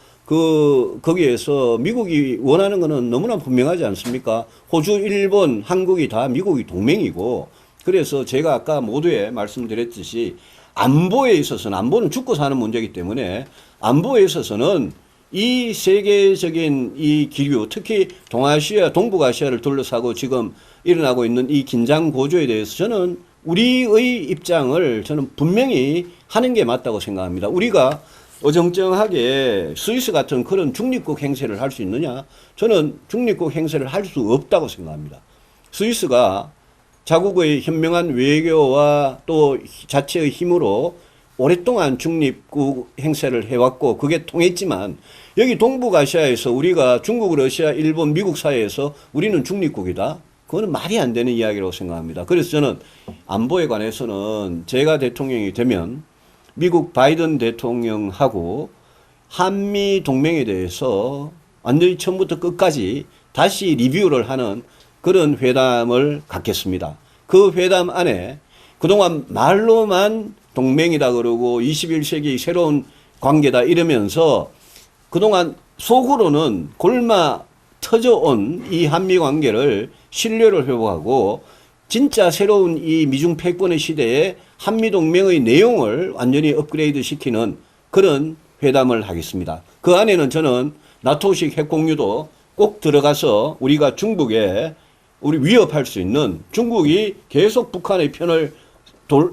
거기에서 미국이 원하는 거는 너무나 분명하지 않습니까? 호주, 일본, 한국이 다 미국이 동맹이고 그래서 제가 아까 모두에 말씀드렸듯이 안보에 있어서는 안보는 죽고 사는 문제이기 때문에 안보에 있어서는 이 세계적인 이 기류 특히 동아시아, 동북아시아를 둘러싸고 지금 일어나고 있는 이 긴장 고조에 대해서 저는 우리의 입장을 저는 분명히 하는 게 맞다고 생각합니다. 우리가 어정쩡하게 스위스 같은 그런 중립국 행세를 할 수 있느냐? 저는 중립국 행세를 할 수 없다고 생각합니다. 스위스가 자국의 현명한 외교와 또 자체의 힘으로 오랫동안 중립국 행세를 해왔고 그게 통했지만 여기 동북아시아에서 우리가 중국, 러시아, 일본, 미국 사이에서 우리는 중립국이다. 그거는 말이 안 되는 이야기라고 생각합니다. 그래서 저는 안보에 관해서는 제가 대통령이 되면 미국 바이든 대통령하고 한미 동맹에 대해서 완전히 처음부터 끝까지 다시 리뷰를 하는 그런 회담을 갖겠습니다. 그 회담 안에 그동안 말로만 동맹이다 그러고 21세기 새로운 관계다 이러면서 그동안 속으로는 골마 터져온 이 한미 관계를 신뢰를 회복하고 진짜 새로운 이 미중 패권의 시대에 한미 동맹의 내용을 완전히 업그레이드 시키는 그런 회담을 하겠습니다. 그 안에는 저는 나토식 핵공유도 꼭 들어가서 우리가 중국에 우리 위협할 수 있는 중국이 계속 북한의 편을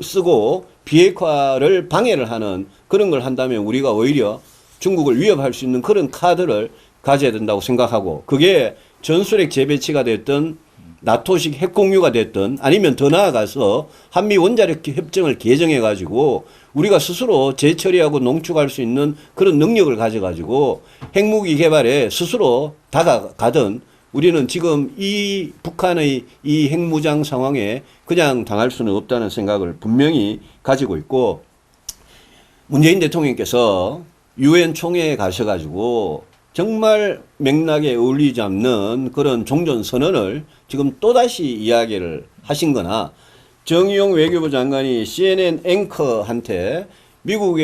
쓰고 비핵화를 방해를 하는 그런 걸 한다면 우리가 오히려 중국을 위협할 수 있는 그런 카드를 가져야 된다고 생각하고 그게 전술핵 재배치가 됐든 나토식 핵공유가 됐든 아니면 더 나아가서 한미 원자력 협정을 개정해 가지고 우리가 스스로 재처리하고 농축할 수 있는 그런 능력을 가져 가지고 핵무기 개발에 스스로 다가가든 우리는 지금 이 북한의 이 핵무장 상황에 그냥 당할 수는 없다는 생각을 분명히 가지고 있고 문재인 대통령께서 유엔 총회에 가셔가지고 정말 맥락에 어울리지 않는 그런 종전선언을 지금 또다시 이야기를 하신 거나 정의용 외교부 장관이 CNN 앵커한테 미국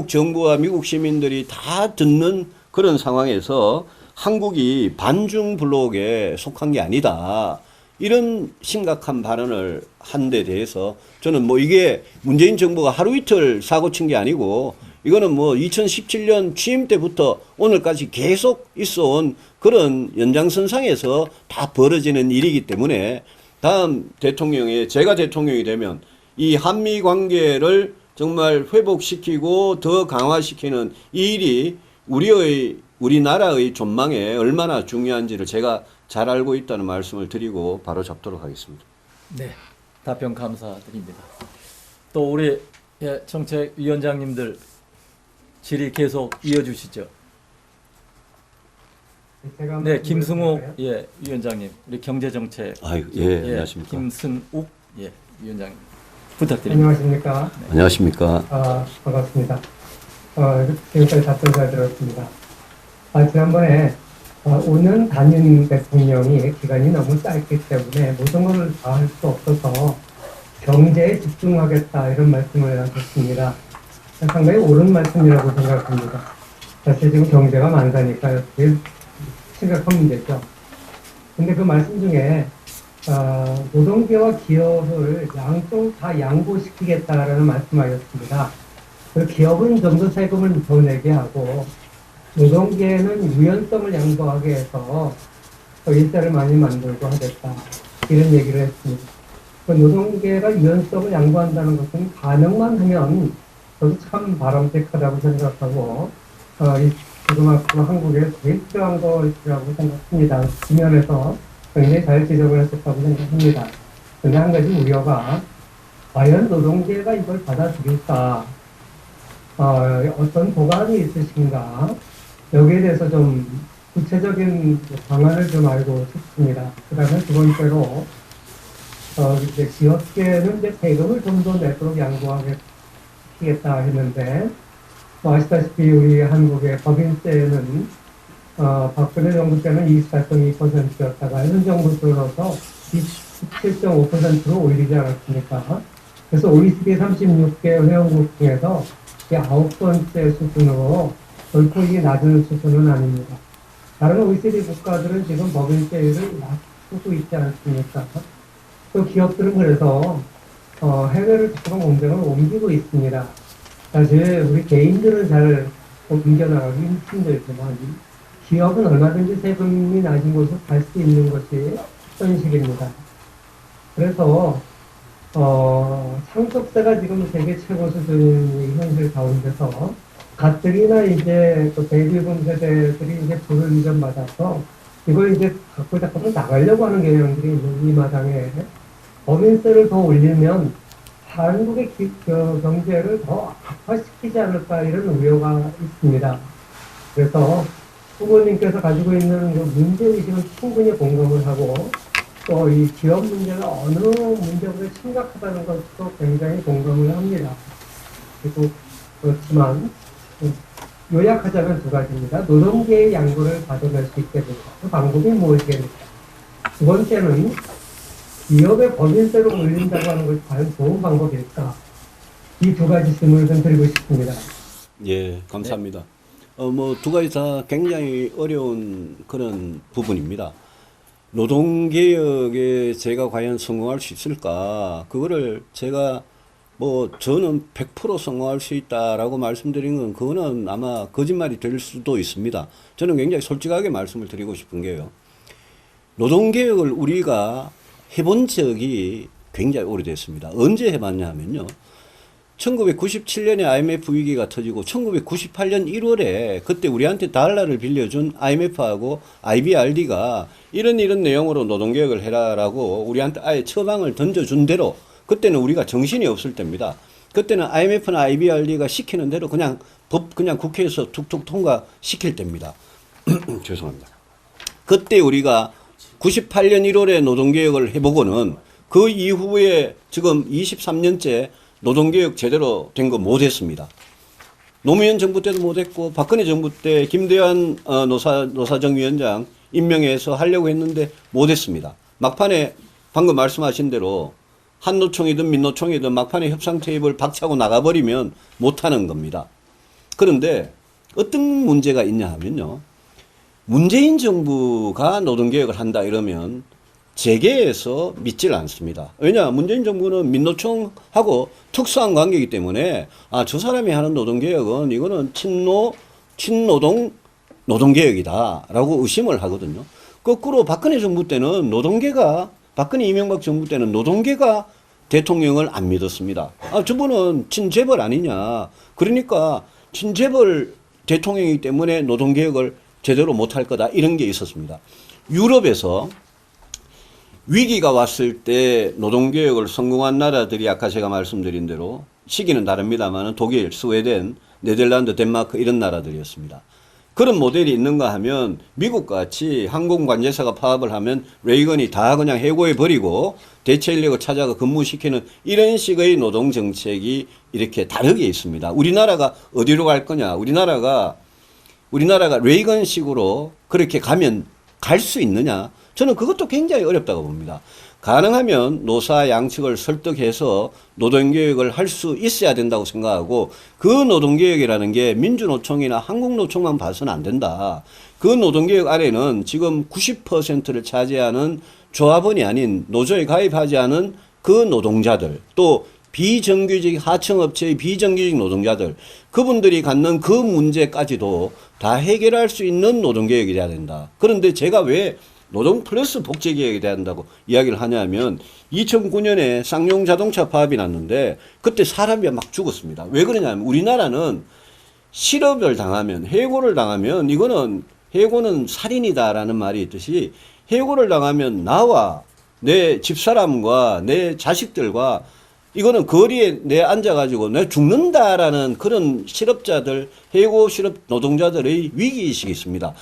정부와 미국 시민들이 다 듣는 그런 상황에서 한국이 반중 블록에 속한 게 아니다. 이런 심각한 발언을 한 데 대해서 저는 뭐 이게 문재인 정부가 하루 이틀 사고 친 게 아니고 이거는 뭐 2017년 취임 때부터 오늘까지 계속 있어 온 그런 연장선상에서 다 벌어지는 일이기 때문에 다음 대통령이 제가 대통령이 되면 이 한미 관계를 정말 회복시키고 더 강화시키는 이 일이 우리나라의 전망에 얼마나 중요한지를 제가 잘 알고 있다는 말씀을 드리고 바로 잡도록 하겠습니다. 네, 답변 감사드립니다. 또 우리 정책위원장님들 질의 계속 이어주시죠. 네, 김승욱 위원장님, 우리 경제정책 안녕하십니까. 김승욱 위원장님 부탁드립니다. 안녕하십니까. 안녕하십니까. 반갑습니다. 지금까지 답변 잘 들었습니다. 지난번에 5년 단임 대통령이 기간이 너무 짧기 때문에 모든 것을 다 할 수 없어서 경제에 집중하겠다 이런 말씀을 하셨습니다. 상당히 옳은 말씀이라고 생각합니다. 사실 지금 경제가 만사니까 되게 심각한 문제죠. 근데 그 말씀 중에 노동계와 기업을 양쪽 다 양보시키겠다라는 말씀하셨습니다. 그 기업은 좀 더 세금을 더 내게 하고 노동계는 유연성을 양보하게 해서 더 일자를 많이 만들고 하겠다 이런 얘기를 했습니다. 그 노동계가 유연성을 양보한다는 것은 가능만 하면 저도 참 바람직하다고 생각하고 지금 앞으로 한국에 제일 필요한 것이라고 생각합니다. 지면에서 굉장히 잘 지적을 했었다고 생각합니다. 그런데 한 가지 우려가 과연 노동계가 이걸 받아들일까? 어떤 보관이 있으신가? 여기에 대해서 좀 구체적인 방안을 좀 알고 싶습니다. 그 다음에 두 번째로, 이제 지역계는 이제 세금을 좀 더 내도록 양보하겠다 했는데, 아시다시피 우리 한국의 법인세는, 박근혜 정부 때는 24.2%였다가 현 정부 들어서 27.5%로 올리지 않았습니까? 그래서 OECD 36개 회원국 중에서 9번째 수준으로 결코 이게 낮은 수준은 아닙니다. 다른 OECD 국가들은 지금 법인세율을 낮추고 있지 않습니까? 또 기업들은 그래서 해외를 자꾸 공장을 옮기고 있습니다. 사실 우리 개인들은 잘 옮겨나가기 힘들지만 기업은 얼마든지 세금이 낮은 곳으로 갈 수 있는 것이 현실입니다. 그래서 상속세가 지금 세계 최고 수준인 현실 가운데서 가뜩이나 이제 또 베이비붐 세대들이 이제 부를 좀 받아서 이걸 이제 갖고 잠깐만 나가려고 하는 경향들이 있는 이 마당에 법인세를 더 올리면 한국의 경제를 더 악화시키지 않을까 이런 우려가 있습니다. 그래서 후보님께서 가지고 있는 그 문제의식은 충분히 공감을 하고 또 이 기업 문제가 어느 문제보다 심각하다는 것도 굉장히 공감을 합니다. 그리고 그렇지만 요약하자면 두 가지입니다. 노동계의 양보를 받아낼 수 있게 됩니다. 그 방법이 무엇이겠습니까? 두 번째는 기업의 법인세를 올린다고 하는 것이 과연 좋은 방법일까? 이 두 가지 질문을 좀 드리고 싶습니다. 예, 감사합니다. 뭐 두 가지 다 굉장히 어려운 그런 부분입니다. 노동개혁에 제가 과연 성공할 수 있을까? 그거를 제가 뭐 저는 100% 성공할 수 있다라고 말씀드린 건 그거는 아마 거짓말이 될 수도 있습니다. 저는 굉장히 솔직하게 말씀을 드리고 싶은 게요. 노동개혁을 우리가 해본 적이 굉장히 오래됐습니다. 언제 해봤냐 하면요. 1997년에 IMF 위기가 터지고 1998년 1월에 그때 우리한테 달러를 빌려준 IMF하고 IBRD가 이런 내용으로 노동개혁을 해라라고 우리한테 아예 처방을 던져준 대로 그때는 우리가 정신이 없을 때입니다. 그때는 IMF나 IBRD가 시키는 대로 그냥 그냥 국회에서 툭툭 통과시킬 때입니다. 죄송합니다. 그때 우리가 98년 1월에 노동개혁을 해보고는 그 이후에 지금 23년째 노동개혁 제대로 된 거 못했습니다. 노무현 정부 때도 못했고 박근혜 정부 때 김대환 노사정위원장 임명해서 하려고 했는데 못했습니다. 막판에 방금 말씀하신 대로 한노총이든 민노총이든 막판에 협상 테이블 박차고 나가버리면 못하는 겁니다. 그런데 어떤 문제가 있냐 하면요. 문재인 정부가 노동개혁을 한다 이러면 재계에서 믿질 않습니다. 왜냐, 문재인 정부는 민노총하고 특수한 관계이기 때문에 저 사람이 하는 노동개혁은 이거는 친노동 노동개혁이다라고 의심을 하거든요. 거꾸로 박근혜 정부 때는 박근혜 이명박 정부 때는 노동계가 대통령을 안 믿었습니다. 저분은 친재벌 아니냐. 그러니까 친재벌 대통령이기 때문에 노동개혁을 제대로 못할 거다. 이런 게 있었습니다. 유럽에서 위기가 왔을 때 노동개혁을 성공한 나라들이 아까 제가 말씀드린 대로 시기는 다릅니다만 독일, 스웨덴, 네덜란드, 덴마크 이런 나라들이었습니다. 그런 모델이 있는가 하면 미국 같이 항공관제사가 파업을 하면 레이건이 다 그냥 해고해버리고 대체 인력을 찾아가 근무시키는 이런 식의 노동정책이 이렇게 다르게 있습니다. 우리나라가 어디로 갈 거냐. 우리나라가 레이건식으로 그렇게 가면 갈 수 있느냐. 저는 그것도 굉장히 어렵다고 봅니다. 가능하면 노사 양측을 설득해서 노동개혁을 할 수 있어야 된다고 생각하고 그 노동개혁이라는 게 민주노총이나 한국노총만 봐서는 안 된다. 그 노동개혁 아래는 지금 90%를 차지하는 조합원이 아닌 노조에 가입하지 않은 그 노동자들 또 비정규직 하청업체의 비정규직 노동자들 그분들이 갖는 그 문제까지도 다 해결할 수 있는 노동개혁이 돼야 된다. 그런데 제가 왜 노동 플러스 복지개혁이 돼야 한다고 이야기를 하냐면 2009년에 쌍용 자동차 파업이 났는데 그때 사람이 막 죽었습니다. 왜 그러냐면 우리나라는 실업을 당하면 해고를 당하면 이거는 해고는 살인이다라는 말이 있듯이 해고를 당하면 나와 내 집사람과 내 자식들과 이거는 거리에 내 앉아가지고 내 죽는다라는 그런 실업자들 해고 실업 노동자들의 위기의식이 있습니다.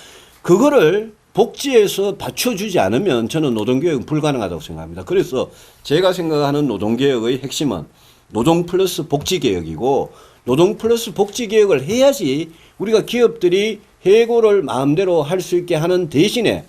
그거를 복지에서 받쳐주지 않으면 저는 노동개혁은 불가능하다고 생각합니다. 그래서 제가 생각하는 노동개혁의 핵심은 노동 플러스 복지개혁이고 노동 플러스 복지개혁을 해야지 우리가 기업들이 해고를 마음대로 할 수 있게 하는 대신에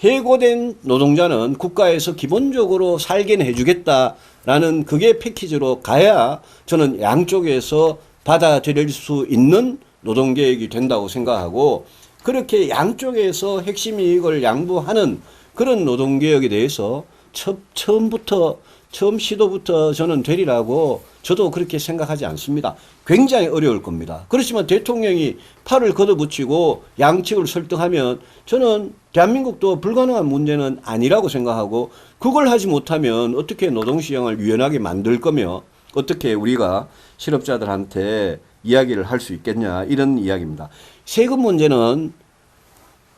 해고된 노동자는 국가에서 기본적으로 살게는 해주겠다라는 그게 패키지로 가야 저는 양쪽에서 받아들일 수 있는 노동개혁이 된다고 생각하고 그렇게 양쪽에서 핵심 이익을 양보하는 그런 노동개혁에 대해서 처음 시도부터 저는 되리라고 저도 그렇게 생각하지 않습니다. 굉장히 어려울 겁니다. 그렇지만 대통령이 팔을 걷어붙이고 양측을 설득하면 저는 대한민국도 불가능한 문제는 아니라고 생각하고 그걸 하지 못하면 어떻게 노동시장을 유연하게 만들 거며 어떻게 우리가 실업자들한테 이야기를 할 수 있겠냐 이런 이야기입니다. 세금 문제는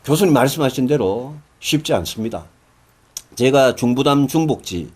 교수님 말씀하신 대로 쉽지 않습니다. 제가 중부담 중복지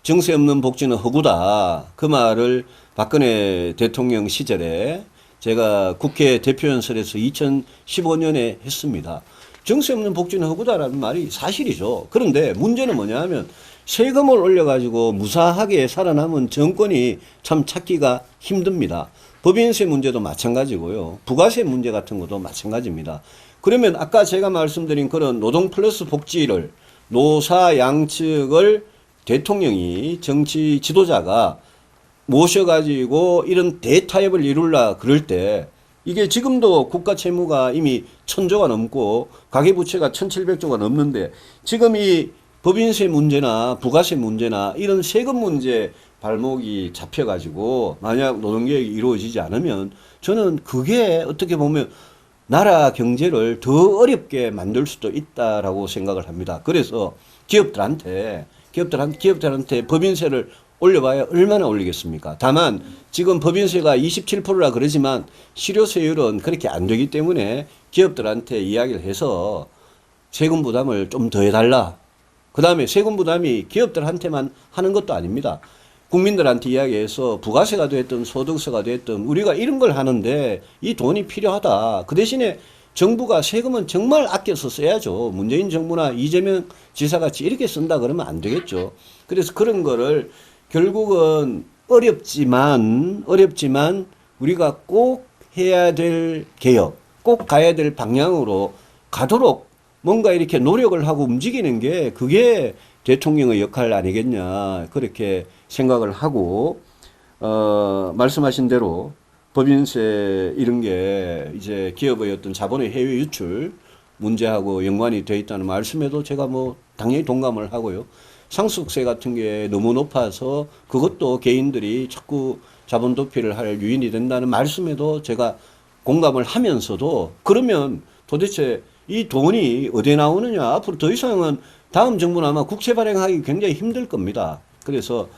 정세 없는 복지는 허구다 그 말을 박근혜 대통령 시절에 제가 국회 대표연설에서 2015년에 했습니다. 정세 없는 복지는 허구다라는 말이 사실이죠. 그런데 문제는 뭐냐 하면 세금을 올려가지고 무사하게 살아남은 정권이 참 찾기가 힘듭니다. 법인세 문제도 마찬가지고요. 부가세 문제 같은 것도 마찬가지입니다. 그러면 아까 제가 말씀드린 그런 노동 플러스 복지를 노사 양측을 대통령이 정치 지도자가 모셔가지고 이런 대타협을 이룰라 그럴 때 이게 지금도 국가 채무가 이미 1,000조가 넘고 가계부채가 1,700조가 넘는데 지금 이 법인세 문제나 부가세 문제나 이런 세금 문제 발목이 잡혀가지고 만약 노동개혁이 이루어지지 않으면 저는 그게 어떻게 보면 나라 경제를 더 어렵게 만들 수도 있다라고 생각을 합니다. 그래서 기업들한테 법인세를 올려봐야 얼마나 올리겠습니까? 다만 지금 법인세가 27%라 그러지만 실효세율은 그렇게 안 되기 때문에 기업들한테 이야기를 해서 세금 부담을 좀 더 해달라. 그 다음에 세금 부담이 기업들한테만 하는 것도 아닙니다. 국민들한테 이야기해서 부가세가 됐든 소득세가 됐든 우리가 이런 걸 하는데 이 돈이 필요하다. 그 대신에 정부가 세금은 정말 아껴서 써야죠. 문재인 정부나 이재명 지사같이 이렇게 쓴다 그러면 안 되겠죠. 그래서 그런 거를 결국은 어렵지만 우리가 꼭 해야 될 개혁, 꼭 가야 될 방향으로 가도록 뭔가 이렇게 노력을 하고 움직이는 게 그게 대통령의 역할 아니겠냐 그렇게 생각을 하고 말씀하신 대로 법인세 이런 게 이제 기업의 어떤 자본의 해외 유출 문제하고 연관이 되어 있다는 말씀에도 제가 뭐 당연히 동감을 하고요. 상속세 같은 게 너무 높아서 그것도 개인들이 자꾸 자본 도피를 할 유인이 된다는 말씀에도 제가 공감을 하면서도 그러면 도대체 이 돈이 어디에 나오느냐. 앞으로 더 이상은 다음 정부는 아마 국채 발행하기 굉장히 힘들 겁니다. 그래서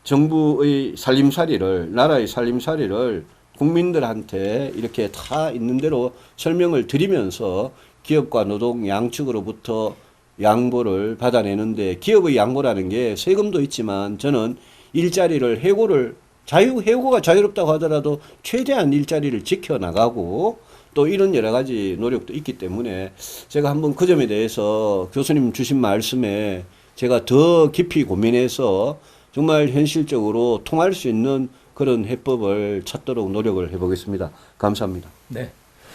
정부의 살림살이를, 나라의 살림살이를 국민들한테 이렇게 다 있는 대로 설명을 드리면서 기업과 노동 양측으로부터 양보를 받아내는데, 기업의 양보라는 게 세금도 있지만 저는 일자리를 해고가 자유롭다고 하더라도 최대한 일자리를 지켜나가고 또 이런 여러 가지 노력도 있기 때문에 제가 한번 그 점에 대해서 교수님 주신 말씀에 제가 더 깊이 고민해서 정말 현실적으로 통할 수 있는 그런 해법을 찾도록 노력을 해보겠습니다. 감사합니다. 네.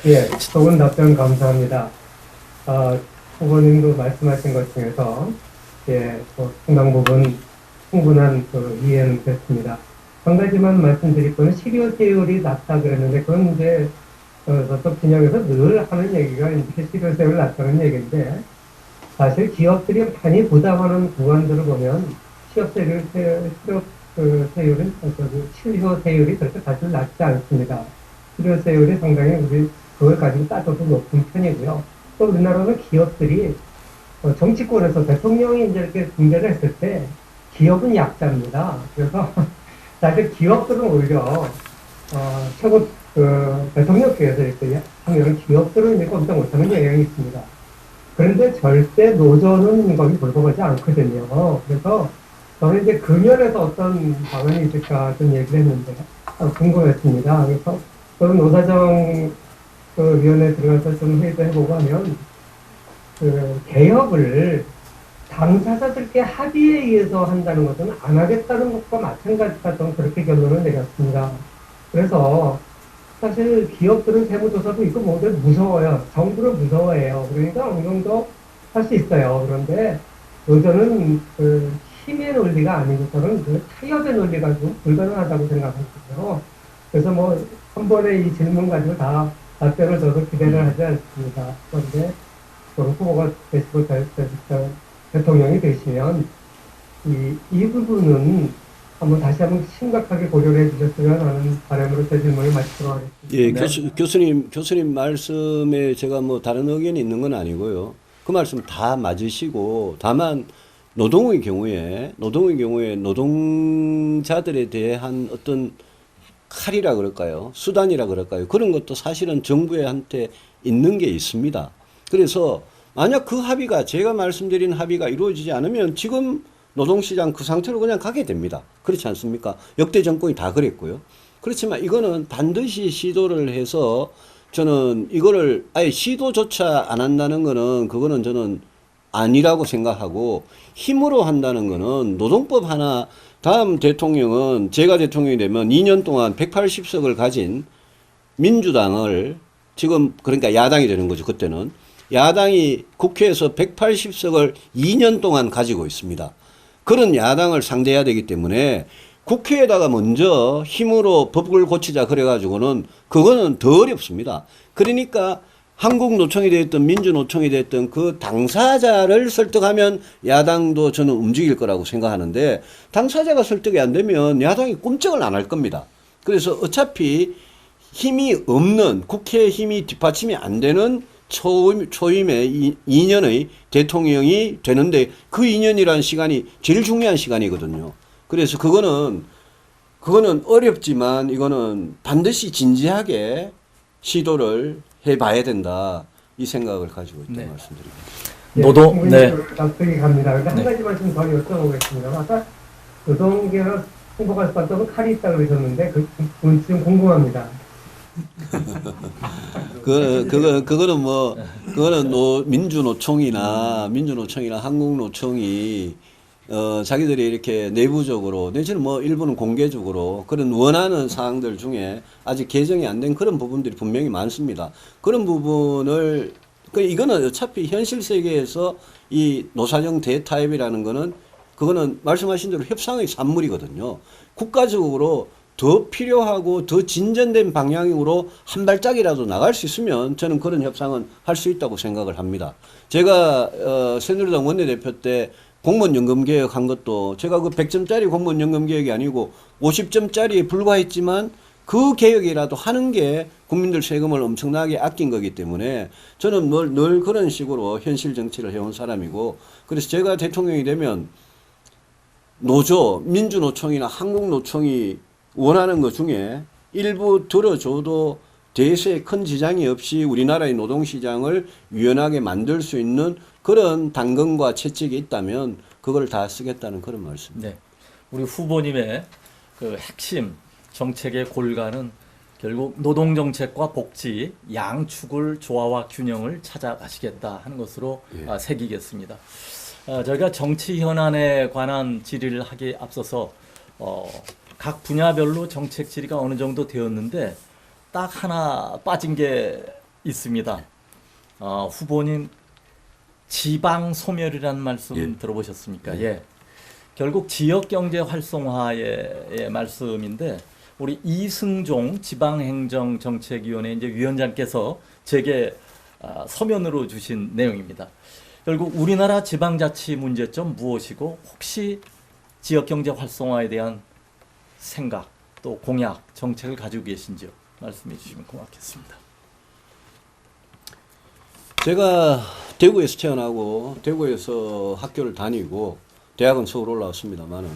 예, 좋은 답변 감사합니다. 후보님도 말씀하신 것 중에서 상당 부분 충분한 이해는 됐습니다. 한 가지만 말씀드릴 거는 실효세율이 낮다 그랬는데 그건 이제 저쪽 진영에서 늘 하는 얘기가 이제 실효세율이 낮다는 얘기인데, 사실 기업들이 많이 부담하는 구간들을 보면 실효세율이 그렇게 사실 낮지 않습니다. 실효세율이 상당히 우리 그걸 가지고 따져도 높은 편이고요. 또 우리나라는 기업들이 정치권에서 대통령이 이제 이렇게 중재를 했을 때 기업은 약자입니다. 그래서 사실 기업들은 오히려 최고 대통령께서 이렇게 하면 기업들은 이제 꼼짝 못하는 영향이 있습니다. 그런데 절대 노조는 거기 돌아가지 않거든요. 그래서 저는 이제 그 면에서 어떤 방안이 있을까 좀 얘기를 했는데 궁금했습니다. 그래서 저는 노사정 위원회에 들어가서 좀 회의도 해보고 하면 개혁을 당사자들께 합의에 의해서 한다는 것은 안 하겠다는 것과 마찬가지다. 좀 그렇게 결론을 내렸습니다. 그래서 사실 기업들은 세무조사도 있고 모두 무서워요. 정부를 무서워해요. 그러니까 어느 정도 할 수 있어요. 그런데 노조는 힘의 논리가 아니고 저는 타협의 논리가 좀 불가능하다고 생각하거든요. 그래서 뭐 한 번에 이 질문 가지고 다 답변을 저도 기대를 하지 않습니다. 그런데 후보가 되시고 대통령이 되시면 이 부분은 한번 심각하게 고려를 해주셨으면 하는 바람으로 제 질문을 마치도록 하겠습니다. 예, 네. 교수님 말씀에 제가 뭐 다른 의견이 있는 건 아니고요. 그 말씀 다 맞으시고, 다만 노동의 경우에 노동자들에 대한 어떤 칼이라 그럴까요? 수단이라 그럴까요? 그런 것도 사실은 정부한테 있는 게 있습니다. 그래서 만약 그 합의가, 제가 말씀드린 합의가 이루어지지 않으면 지금 노동시장 그 상태로 그냥 가게 됩니다. 그렇지 않습니까? 역대 정권이 다 그랬고요. 그렇지만 이거는 반드시 시도를 해서, 저는 이거를 아예 시도조차 안 한다는 거는 그거는 저는 아니라고 생각하고, 힘으로 한다는 거는 노동법 하나, 다음 대통령은 제가 대통령이 되면 2년 동안 180석을 가진 민주당을, 지금 그러니까 야당이 되는 거죠. 그때는 야당이 국회에서 180석을 2년 동안 가지고 있습니다. 그런 야당을 상대해야 되기 때문에 국회에다가 먼저 힘으로 법을 고치자 그래가지고는 그거는 더 어렵습니다. 그러니까 한국노총이 됐든 민주노총이 됐든 그 당사자를 설득하면 야당도 저는 움직일 거라고 생각하는데, 당사자가 설득이 안 되면 야당이 꼼짝을 안 할 겁니다. 그래서 어차피 힘이 없는, 국회의 힘이 뒷받침이 안 되는 초임의 2년의 대통령이 되는데, 그 2년이라는 시간이 제일 중요한 시간이거든요. 그래서 그거는 어렵지만 이거는 반드시 진지하게 시도를 해봐야 된다, 이 생각을 가지고 있다고 말씀드립니다. 네. 납득이 갑니다. 근데 한 가지만 좀 더 여쭤보겠습니다. 아까 노동계가 홍보가 썼던 칼이 있다고 그러셨는데 그건 좀 궁금합니다. 그거는 민주노총이나 한국노총이 자기들이 이렇게 내부적으로, 내지는 뭐 일부는 공개적으로 그런 원하는 사항들 중에 아직 개정이 안 된 그런 부분들이 분명히 많습니다. 그런 부분을, 이거는 어차피 현실 세계에서 이 노사정 대타협이라는 거는, 그거는 말씀하신 대로 협상의 산물이거든요. 국가적으로 더 필요하고 더 진전된 방향으로 한 발짝이라도 나갈 수 있으면 저는 그런 협상은 할 수 있다고 생각을 합니다. 제가 새누리당 원내대표 때 공무원연금 개혁한 것도 제가 그 100점짜리 공무원연금 개혁이 아니고 50점짜리에 불과했지만 그 개혁이라도 하는 게 국민들 세금을 엄청나게 아낀 거기 때문에 저는 늘 그런 식으로 현실 정치를 해온 사람이고, 그래서 제가 대통령이 되면 노조, 민주노총이나 한국노총이 원하는 것 중에 일부 들어줘도 대세에 큰 지장이 없이 우리나라의 노동시장을 유연하게 만들 수 있는 그런 당근과 채찍이 있다면 그걸 다 쓰겠다는 그런 말씀입니다. 네. 우리 후보님의 그 핵심 정책의 골간은 결국 노동정책과 복지 양축을 조화와 균형을 찾아가시겠다 하는 것으로 예. 새기겠습니다. 저희가 정치 현안에 관한 질의를 하기에 앞서서 각 분야별로 정책 질의가 어느 정도 되었는데 딱 하나 빠진 게 있습니다. 후보님 지방 소멸이라는 말씀 예. 들어보셨습니까? 예. 결국 지역 경제 활성화의 말씀인데 우리 이승종 지방행정정책위원회 이제 위원장께서 제게 서면으로 주신 내용입니다. 결국 우리나라 지방자치 문제점 무엇이고 혹시 지역 경제 활성화에 대한 생각 또 공약 정책을 가지고 계신지요? 말씀해 주시면 고맙겠습니다. 제가 대구에서 태어나고 대구에서 학교를 다니고 대학은 서울 올라왔습니다만은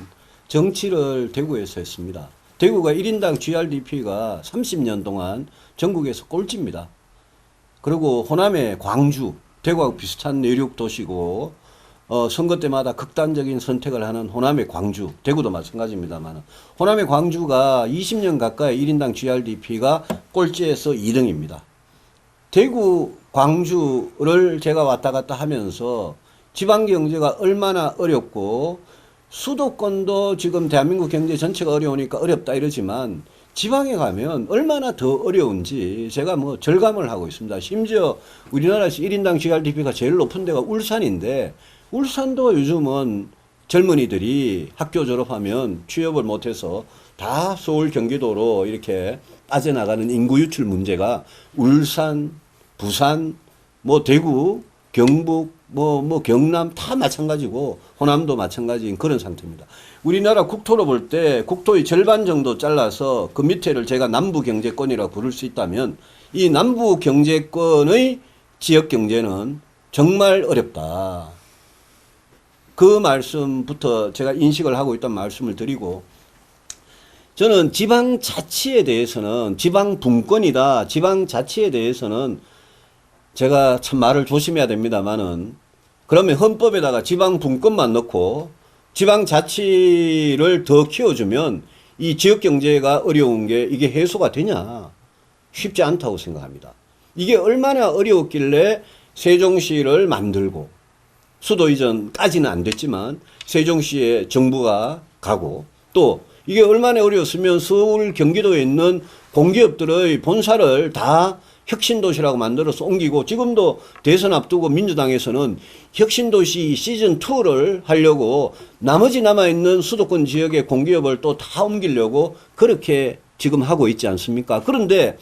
정치를 대구에서 했습니다. 대구가 1인당 GRDP가 30년 동안 전국에서 꼴찌입니다. 그리고 호남의 광주, 대구하고 비슷한 내륙 도시고 선거 때마다 극단적인 선택을 하는 호남의 광주, 대구도 마찬가지입니다만 호남의 광주가 20년 가까이 1인당 GRDP가 꼴찌에서 2등입니다. 대구, 광주를 제가 왔다 갔다 하면서 지방 경제가 얼마나 어렵고 수도권도 지금 대한민국 경제 전체가 어려우니까 어렵다 이러지만 지방에 가면 얼마나 더 어려운지 제가 뭐 절감을 하고 있습니다. 심지어 우리나라에서 1인당 GRDP가 제일 높은 데가 울산인데 울산도 요즘은 젊은이들이 학교 졸업하면 취업을 못해서 다 서울 경기도로 이렇게 빠져나가는 인구 유출 문제가 울산, 부산, 뭐 대구, 경북, 뭐 경남 다 마찬가지고 호남도 마찬가지인 그런 상태입니다. 우리나라 국토로 볼 때 국토의 절반 정도 잘라서 그 밑에를 제가 남부 경제권이라고 부를 수 있다면 이 남부 경제권의 지역 경제는 정말 어렵다. 그 말씀부터 제가 인식을 하고 있다는 말씀을 드리고, 저는 지방자치에 대해서는 지방분권이다. 지방자치에 대해서는 제가 참 말을 조심해야 됩니다만은 그러면 헌법에다가 지방분권만 넣고 지방자치를 더 키워주면 이 지역경제가 어려운 게 이게 해소가 되냐? 쉽지 않다고 생각합니다. 이게 얼마나 어려웠길래 세종시를 만들고 수도 이전까지는 안 됐지만 세종시에 정부가 가고 또 이게 얼마나 어려웠으면 서울 경기도에 있는 공기업들의 본사를 다 혁신도시라고 만들어서 옮기고 지금도 대선 앞두고 민주당에서는 혁신도시 시즌2를 하려고 나머지 남아있는 수도권 지역의 공기업을 또 다 옮기려고 그렇게 지금 하고 있지 않습니까? 그런데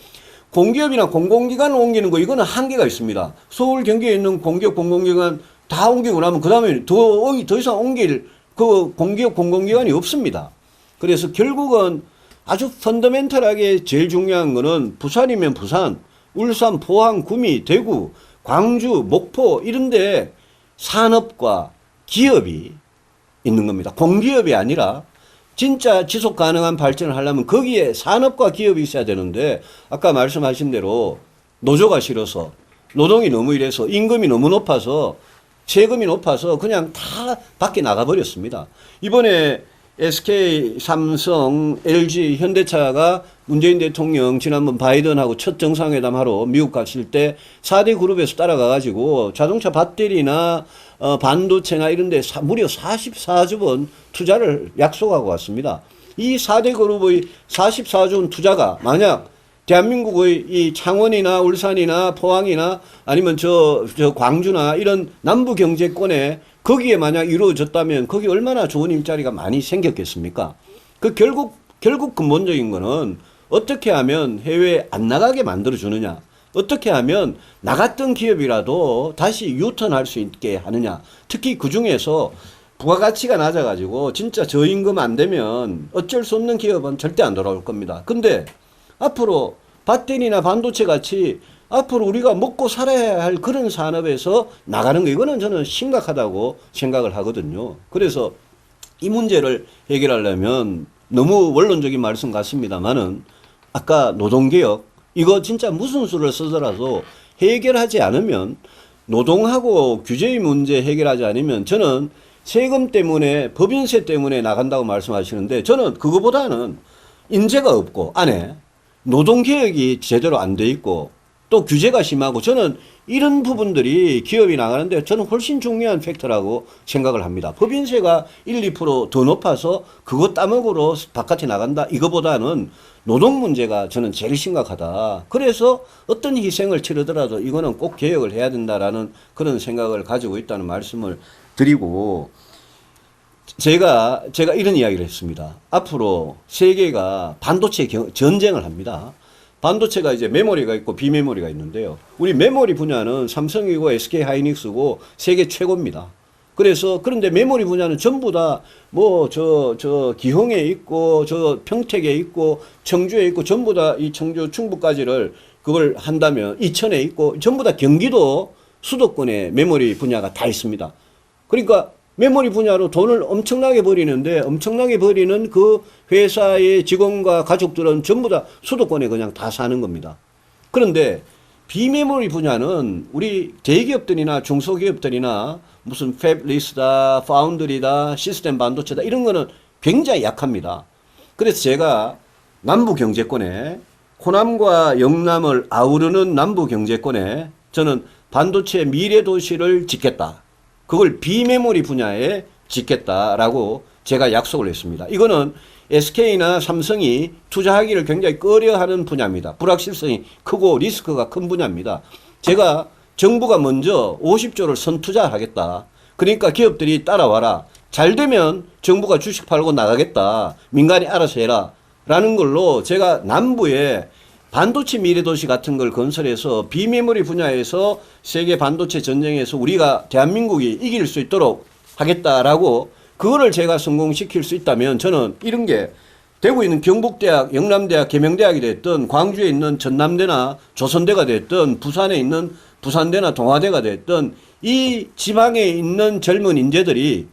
공기업이나 공공기관을 옮기는 거 이거는 한계가 있습니다. 서울 경기에 있는 공기업 공공기관 다 옮기고 나면 그 다음에 더 이상 옮길 그 공기업 공공기관이 없습니다. 그래서 결국은 아주 펀더멘털하게 제일 중요한 거는 부산이면 부산, 울산, 포항, 구미, 대구, 광주, 목포 이런데 산업과 기업이 있는 겁니다. 공기업이 아니라 진짜 지속 가능한 발전을 하려면 거기에 산업과 기업이 있어야 되는데 아까 말씀하신 대로 노조가 싫어서 노동이 너무 이래서 임금이 너무 높아서 세금이 높아서 그냥 다 밖에 나가버렸습니다. 이번에 SK, 삼성, LG, 현대차가 문재인 대통령 지난번 바이든하고 첫 정상회담하러 미국 갔을 때 4대 그룹에서 따라가가지고 자동차 배터리나 반도체나 이런 데 무려 44조 원 투자를 약속하고 왔습니다. 이 4대 그룹의 44조 원 투자가 만약 대한민국의 이 창원이나 울산이나 포항이나 아니면 저 광주나 이런 남부 경제권에 거기에 만약 이루어졌다면 거기 얼마나 좋은 일자리가 많이 생겼겠습니까? 그 결국 결국 근본적인 거는 어떻게 하면 해외에 안 나가게 만들어주느냐. 어떻게 하면 나갔던 기업이라도 다시 유턴할 수 있게 하느냐. 특히 그 중에서 부가가치가 낮아가지고 진짜 저임금 안 되면 어쩔 수 없는 기업은 절대 안 돌아올 겁니다. 근데 앞으로 배터리나 반도체 같이 앞으로 우리가 먹고 살아야 할 그런 산업에서 나가는 거 이거는 저는 심각하다고 생각을 하거든요. 그래서 이 문제를 해결하려면 너무 원론적인 말씀 같습니다만은 아까 노동개혁 이거 진짜 무슨 수를 쓰더라도 해결하지 않으면 노동하고 규제의 문제 해결하지 않으면 저는 세금 때문에 법인세 때문에 나간다고 말씀하시는데 저는 그거보다는 인재가 없고 안에 노동개혁이 제대로 안 돼 있고 또 규제가 심하고 저는 이런 부분들이 기업이 나가는데 저는 훨씬 중요한 팩터라고 생각을 합니다. 법인세가 1, 2%더 높아서 그거 따먹으러 바깥에 나간다 이거보다는 노동 문제가 저는 제일 심각하다. 그래서 어떤 희생을 치르더라도 이거는 꼭 개혁을 해야 된다라는 그런 생각을 가지고 있다는 말씀을 드리고 제가 이런 이야기를 했습니다. 앞으로 세계가 반도체 전쟁을 합니다. 반도체가 이제 메모리가 있고 비메모리가 있는데요. 우리 메모리 분야는 삼성이고 SK 하이닉스고 세계 최고입니다. 그래서 그런데 메모리 분야는 전부 다 뭐 저 기흥에 있고 저 평택에 있고 청주에 있고 전부 다 이 청주 충북까지를 그걸 한다면 이천에 있고 전부 다 경기도 수도권에 메모리 분야가 다 있습니다. 그러니까 메모리 분야로 돈을 엄청나게 버리는데 엄청나게 버리는 그 회사의 직원과 가족들은 전부 다 수도권에 그냥 다 사는 겁니다. 그런데 비메모리 분야는 우리 대기업들이나 중소기업들이나 무슨 팹리스다, 파운드리다, 시스템 반도체다 이런 거는 굉장히 약합니다. 그래서 제가 남부 경제권에 호남과 영남을 아우르는 남부 경제권에 저는 반도체 미래 도시를 짓겠다. 그걸 비메모리 분야에 짓겠다라고 제가 약속을 했습니다. 이거는 SK나 삼성이 투자하기를 굉장히 꺼려하는 분야입니다. 불확실성이 크고 리스크가 큰 분야입니다. 제가 정부가 먼저 50조를 선투자하겠다. 그러니까 기업들이 따라와라. 잘 되면 정부가 주식 팔고 나가겠다. 민간이 알아서 해라. 라는 걸로 제가 남부에 반도체 미래도시 같은 걸 건설해서 비메모리 분야에서 세계 반도체 전쟁에서 우리가 대한민국이 이길 수 있도록 하겠다라고 그거를 제가 성공시킬 수 있다면 저는 이런 게 대구에 있는 경북대학, 영남대학, 계명대학이 됐든 광주에 있는 전남대나 조선대가 됐든 부산에 있는 부산대나 동아대가 됐든 이 지방에 있는 젊은 인재들이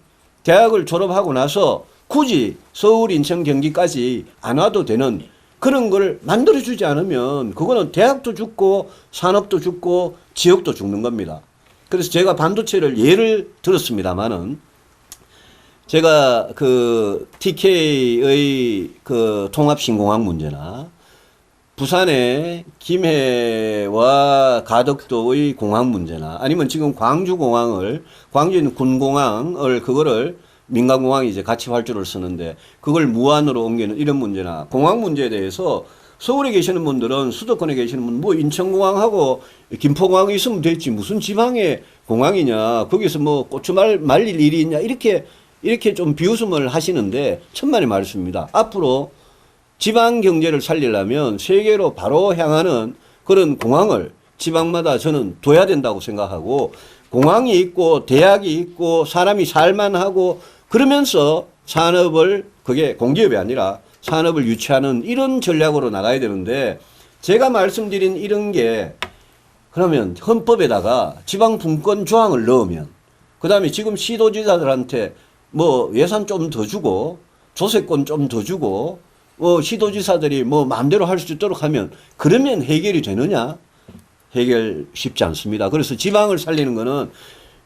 대학을 졸업하고 나서 굳이 서울, 인천, 경기까지 안 와도 되는 그런 걸 만들어주지 않으면 그거는 대학도 죽고 산업도 죽고 지역도 죽는 겁니다. 그래서 제가 반도체를 예를 들었습니다만은 제가 그 TK의 그 통합신공항 문제나 부산의 김해와 가덕도의 공항 문제나 아니면 지금 광주에 있는 군공항을 그거를 민간공항이 이제 같이 활주를 쓰는데 그걸 무안으로 옮기는 이런 문제나 공항 문제에 대해서 서울에 계시는 분들은 수도권에 계시는 분 뭐 인천공항하고 김포공항이 있으면 됐지 무슨 지방의 공항이냐 거기서 뭐 고추말 말릴 일이 있냐 이렇게 좀 비웃음을 하시는데 천만의 말씀입니다. 앞으로 지방 경제를 살리려면 세계로 바로 향하는 그런 공항을 지방마다 저는 둬야 된다고 생각하고 공항이 있고 대학이 있고 사람이 살만하고 그러면서 산업을 그게 공기업이 아니라 산업을 유치하는 이런 전략으로 나가야 되는데 제가 말씀드린 이런 게 그러면 헌법에다가 지방분권 조항을 넣으면 그다음에 지금 시도지사들한테 뭐 예산 좀 더 주고 조세권 좀 더 주고 시도지사들이 뭐 마음대로 할 수 있도록 하면 그러면 해결이 되느냐? 해결 쉽지 않습니다. 그래서 지방을 살리는 거는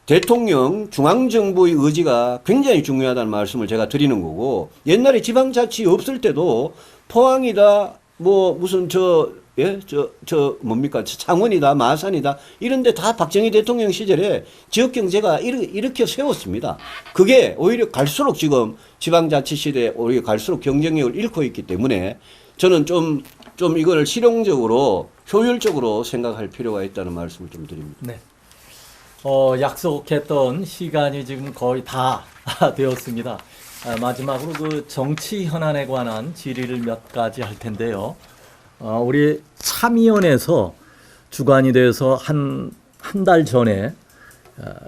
대통령 중앙정부의 의지가 굉장히 중요하다는 말씀을 제가 드리는 거고 옛날에 지방자치 없을 때도 포항이다 뭐 무슨 뭡니까 창원이다 마산이다 이런데 다 박정희 대통령 시절에 지역경제가 이렇게 세웠습니다. 그게 오히려 갈수록 지금 지방자치 시대에 오히려 갈수록 경쟁력을 잃고 있기 때문에 저는 좀 이걸 실용적으로 효율적으로 생각할 필요가 있다는 말씀을 좀 드립니다. 네. 약속했던 시간이 지금 거의 다 되었습니다. 마지막으로 그 정치 현안에 관한 질의를 몇 가지 할 텐데요. 우리 참의원에서 주관이 돼서 한 달 전에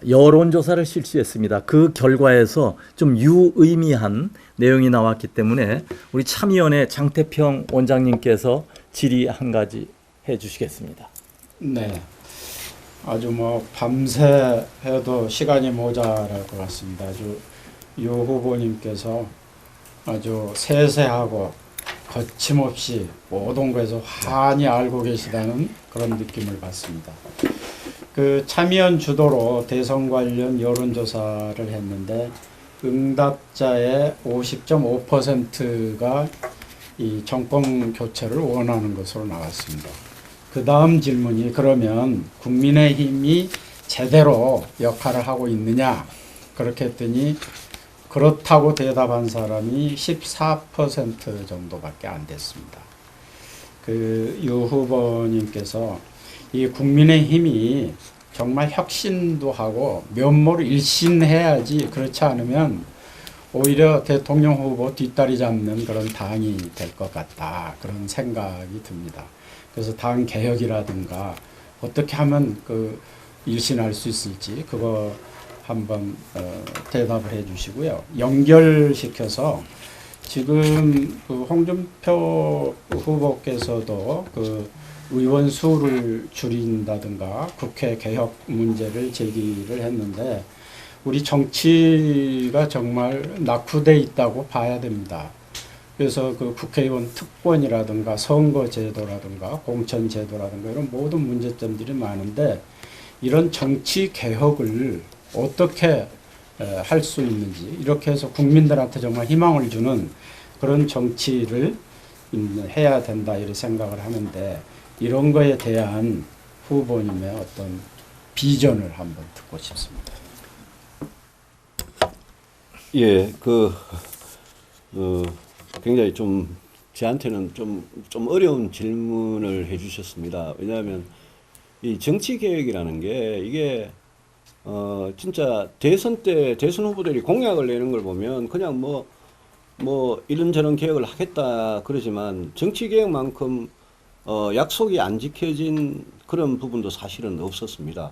여론조사를 실시했습니다. 그 결과에서 좀 유의미한 내용이 나왔기 때문에 우리 참의원의 장태평 원장님께서 질의 한 가지 해주시겠습니다. 네. 아주 밤새 해도 시간이 모자랄 것 같습니다. 아주 유 후보님께서 아주 세세하고 거침없이 모든 것에서 환히 알고 계시다는 그런 느낌을 받습니다. 그 참의원 주도로 대선 관련 여론조사를 했는데 응답자의 50.5%가 이 정권 교체를 원하는 것으로 나왔습니다. 그 다음 질문이 그러면 국민의힘이 제대로 역할을 하고 있느냐 그렇게 했더니 그렇다고 대답한 사람이 14% 정도밖에 안 됐습니다. 그 유 후보님께서 이 국민의힘이 정말 혁신도 하고 면모를 일신해야지 그렇지 않으면 오히려 대통령 후보 뒷다리 잡는 그런 당이 될 것 같다 그런 생각이 듭니다. 그래서 당 개혁이라든가 어떻게 하면 그 일신할 수 있을지 그거 한번 대답을 해주시고요. 연결시켜서 지금 그 홍준표 후보께서도 그 의원 수를 줄인다든가 국회 개혁 문제를 제기를 했는데 우리 정치가 정말 낙후돼 있다고 봐야 됩니다. 그래서 그 국회의원 특권이라든가 선거제도라든가 공천제도라든가 이런 모든 문제점들이 많은데 이런 정치 개혁을 어떻게 할 수 있는지 이렇게 해서 국민들한테 정말 희망을 주는 그런 정치를 해야 된다 이렇게 생각을 하는데 이런 거에 대한 후보님의 어떤 비전을 한번 듣고 싶습니다. 예, 굉장히 좀 저한테는 좀 어려운 질문을 해주셨습니다. 왜냐하면 이 정치 개혁이라는 게 이게 진짜 대선 때 대선 후보들이 공약을 내는 걸 보면 그냥 뭐 이런저런 개혁을 하겠다 그러지만 정치 개혁만큼 약속이 안 지켜진 그런 부분도 사실은 없었습니다.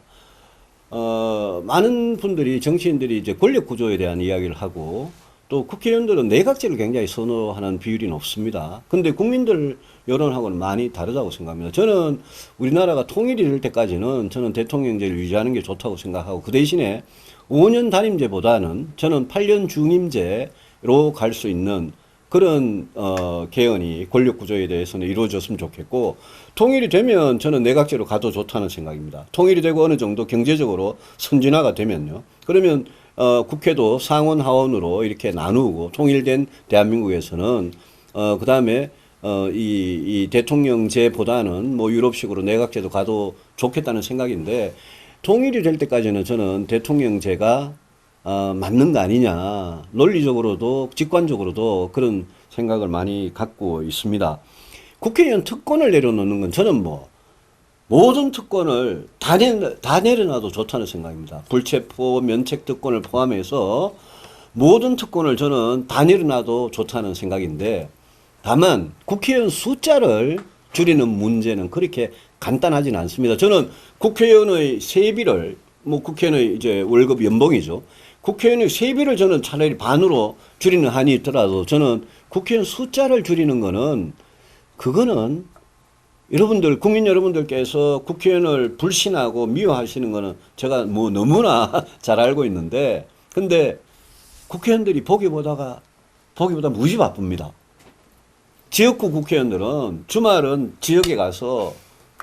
많은 분들이 정치인들이 이제 권력 구조에 대한 이야기를 하고 또 국회의원들은 내각제를 굉장히 선호하는 비율이 높습니다. 근데 국민들 여론하고는 많이 다르다고 생각합니다. 저는 우리나라가 통일이 될 때까지는 저는 대통령제를 유지하는 게 좋다고 생각하고 그 대신에 5년 단임제보다는 저는 8년 중임제로 갈 수 있는 그런 개헌이 권력 구조에 대해서는 이루어졌으면 좋겠고 통일이 되면 저는 내각제로 가도 좋다는 생각입니다. 통일이 되고 어느 정도 경제적으로 선진화가 되면요. 그러면 국회도 상원 하원으로 이렇게 나누고 통일된 대한민국에서는 그 다음에 이 대통령제보다는 뭐 유럽식으로 내각제도 가도 좋겠다는 생각인데 통일이 될 때까지는 저는 대통령제가 맞는 거 아니냐 논리적으로도 직관적으로도 그런 생각을 많이 갖고 있습니다. 국회의원 특권을 내려놓는 건 저는 뭐 모든 특권을 다 내려놔도 좋다는 생각입니다. 불체포 면책 특권을 포함해서 모든 특권을 저는 다 내려놔도 좋다는 생각인데 다만 국회의원 숫자를 줄이는 문제는 그렇게 간단하지는 않습니다. 저는 국회의원의 세비를 뭐 국회의원의 이제 월급 연봉이죠. 국회의원의 세비를 저는 차라리 반으로 줄이는 한이 있더라도 저는 국회의원 숫자를 줄이는 거는 그거는 여러분들 국민 여러분들께서 국회의원을 불신하고 미워하시는 거는 제가 뭐 너무나 잘 알고 있는데 근데 국회의원들이 보기보다 무지 바쁩니다. 지역구 국회의원들은 주말은 지역에 가서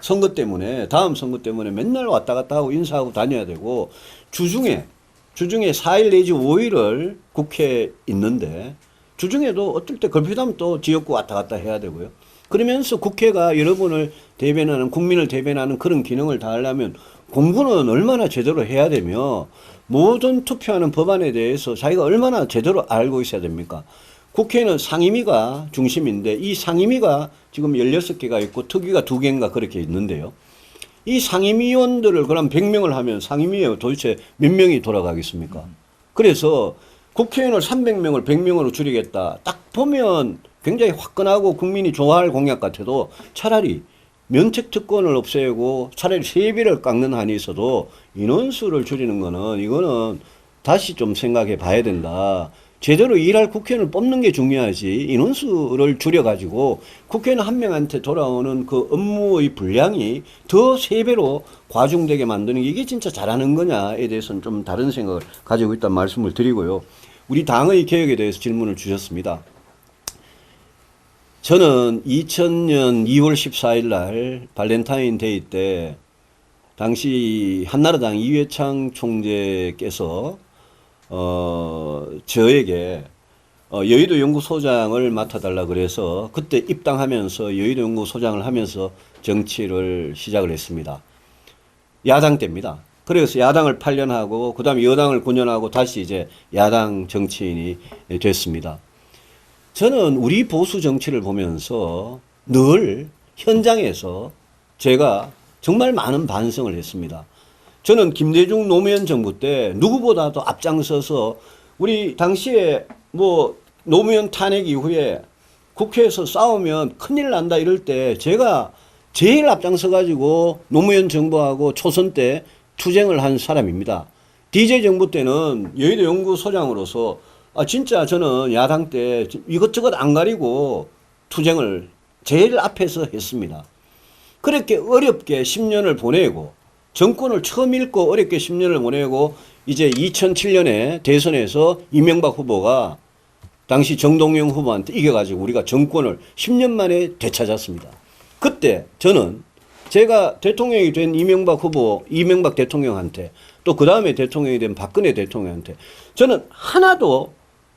선거 때문에 다음 선거 때문에 맨날 왔다 갔다 하고 인사하고 다녀야 되고 주중에 4일 내지 5일을 국회에 있는데 주중에도 어떨 때 걸핏하면 또 지역구 왔다 갔다 해야 되고요. 그러면서 국회가 여러분을 대변하는 국민을 대변하는 그런 기능을 다하려면 공부는 얼마나 제대로 해야 되며 모든 투표하는 법안에 대해서 자기가 얼마나 제대로 알고 있어야 됩니까? 국회는 상임위가 중심인데 이 상임위가 지금 16개가 있고 특위가 2개인가 그렇게 있는데요. 이 상임위원들을 그럼 100명을 하면 상임위에 도대체 몇 명이 돌아가겠습니까? 그래서 국회의원을 300명을 100명으로 줄이겠다. 딱 보면 굉장히 화끈하고 국민이 좋아할 공약 같아도 차라리 면책특권을 없애고 차라리 세비를 깎는 한이 있어도 인원수를 줄이는 거는 이거는 다시 좀 생각해 봐야 된다. 제대로 일할 국회의원을 뽑는 게 중요하지 인원수를 줄여가지고 국회의원 한 명한테 돌아오는 그 업무의 분량이 더 3배로 과중되게 만드는 게 이게 진짜 잘하는 거냐에 대해서는 좀 다른 생각을 가지고 있다는 말씀을 드리고요. 우리 당의 개혁에 대해서 질문을 주셨습니다. 저는 2000년 2월 14일 날 발렌타인데이 때 당시 한나라당 이회창 총재께서 저에게 여의도 연구소장을 맡아달라 그래서 그때 입당하면서 여의도 연구소장을 하면서 정치를 시작을 했습니다. 야당 때입니다. 그래서 야당을 8년 하고 그 다음에 여당을 9년 하고 다시 이제 야당 정치인이 됐습니다. 저는 우리 보수 정치를 보면서 늘 현장에서 제가 정말 많은 반성을 했습니다. 저는 김대중 노무현 정부 때 누구보다도 앞장서서 우리 당시에 뭐 노무현 탄핵 이후에 국회에서 싸우면 큰일 난다 이럴 때 제가 제일 앞장서 가지고 노무현 정부하고 초선 때 투쟁을 한 사람입니다. DJ 정부 때는 여의도 연구소장으로서 진짜 저는 야당 때 이것저것 안 가리고 투쟁을 제일 앞에서 했습니다. 그렇게 어렵게 10년을 보내고 정권을 처음 잃고 어렵게 10년을 보내고 이제 2007년에 대선에서 이명박 후보가 당시 정동영 후보한테 이겨가지고 우리가 정권을 10년 만에 되찾았습니다. 그때 저는 제가 대통령이 된 이명박 후보, 이명박 대통령한테 또 그 다음에 대통령이 된 박근혜 대통령한테 저는 하나도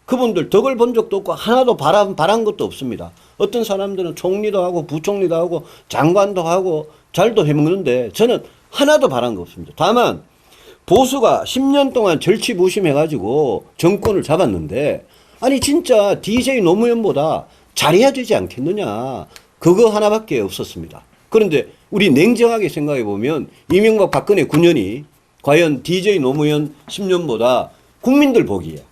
그분들 덕을 본 적도 없고 하나도 바란 것도 없습니다. 어떤 사람들은 총리도 하고 부총리도 하고 장관도 하고 잘도 해먹는데 저는 하나도 바란 거 없습니다. 다만 보수가 10년 동안 절치부심해가지고 정권을 잡았는데 아니 진짜 DJ 노무현보다 잘해야 되지 않겠느냐 그거 하나밖에 없었습니다. 그런데 우리 냉정하게 생각해 보면 이명박 박근혜 9년이 과연 DJ 노무현 10년보다 국민들 보기에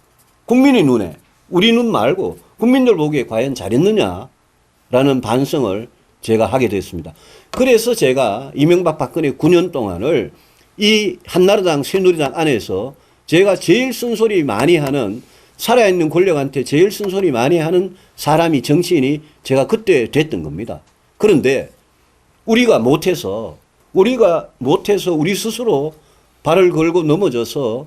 국민의 눈에 우리 눈 말고 국민들 보기에 과연 잘했느냐라는 반성을 제가 하게 됐습니다. 그래서 제가 이명박 박근혜 9년 동안을 이 한나라당 새누리당 안에서 제가 제일 쓴소리 많이 하는 살아있는 권력한테 제일 쓴소리 많이 하는 사람이 정치인이 제가 그때 됐던 겁니다. 그런데 우리가 못해서 우리 스스로 발을 걸고 넘어져서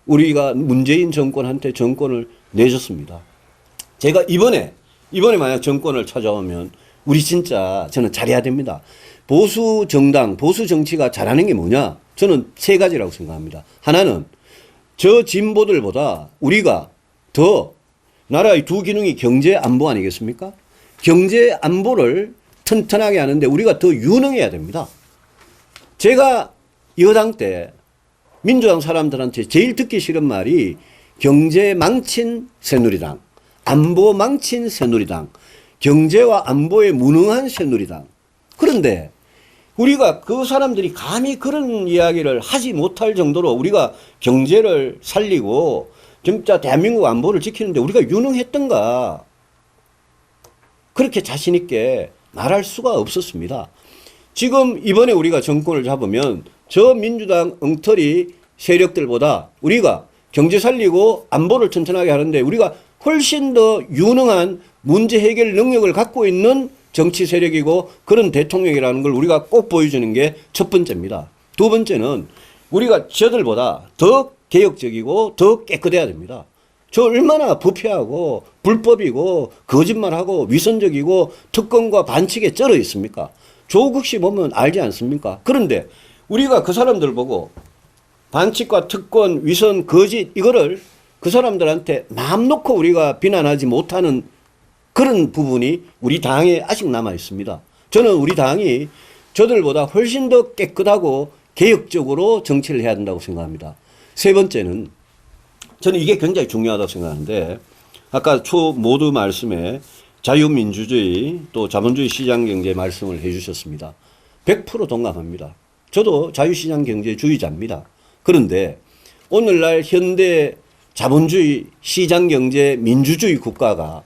우리가 문재인 정권한테 정권을 내줬습니다. 제가 이번에 만약 정권을 찾아오면 우리 진짜 저는 잘해야 됩니다. 보수 정당, 보수 정치가 잘하는 게 뭐냐? 저는 3가지라고 생각합니다. 하나는 저 진보들보다 우리가 더 나라의 두 기능이 경제 안보 아니겠습니까? 경제 안보를 튼튼하게 하는데 우리가 더 유능해야 됩니다. 제가 여당 때 민주당 사람들한테 제일 듣기 싫은 말이 경제 망친 새누리당, 안보 망친 새누리당, 경제와 안보에 무능한 새누리당. 그런데 우리가 그 사람들이 감히 그런 이야기를 하지 못할 정도로 우리가 경제를 살리고 진짜 대한민국 안보를 지키는데 우리가 유능했던가 그렇게 자신 있게 말할 수가 없었습니다. 지금 이번에 우리가 정권을 잡으면 저 민주당 엉터리 세력들보다 우리가 경제 살리고 안보를 튼튼하게 하는데 우리가 훨씬 더 유능한 문제 해결 능력을 갖고 있는 정치 세력이고 그런 대통령이라는 걸 우리가 꼭 보여주는 게 첫 번째입니다. 두 번째는 우리가 저들보다 더 개혁적이고 더 깨끗해야 됩니다. 저 얼마나 부패하고 불법이고 거짓말하고 위선적이고 특권과 반칙에 쩔어 있습니까? 조국 씨 보면 알지 않습니까? 그런데 우리가 그 사람들 보고 반칙과 특권, 위선, 거짓 이거를 그 사람들한테 마음 놓고 우리가 비난하지 못하는 그런 부분이 우리 당에 아직 남아 있습니다. 저는 우리 당이 저들보다 훨씬 더 깨끗하고 개혁적으로 정치를 해야 된다고 생각합니다. 세 번째는 저는 이게 굉장히 중요하다고 생각하는데 아까 모두 말씀에 자유민주주의 또 자본주의 시장경제 말씀을 해 주셨습니다. 100% 동감합니다. 저도 자유시장경제주의자입니다. 그런데 오늘날 현대 자본주의, 시장경제, 민주주의 국가가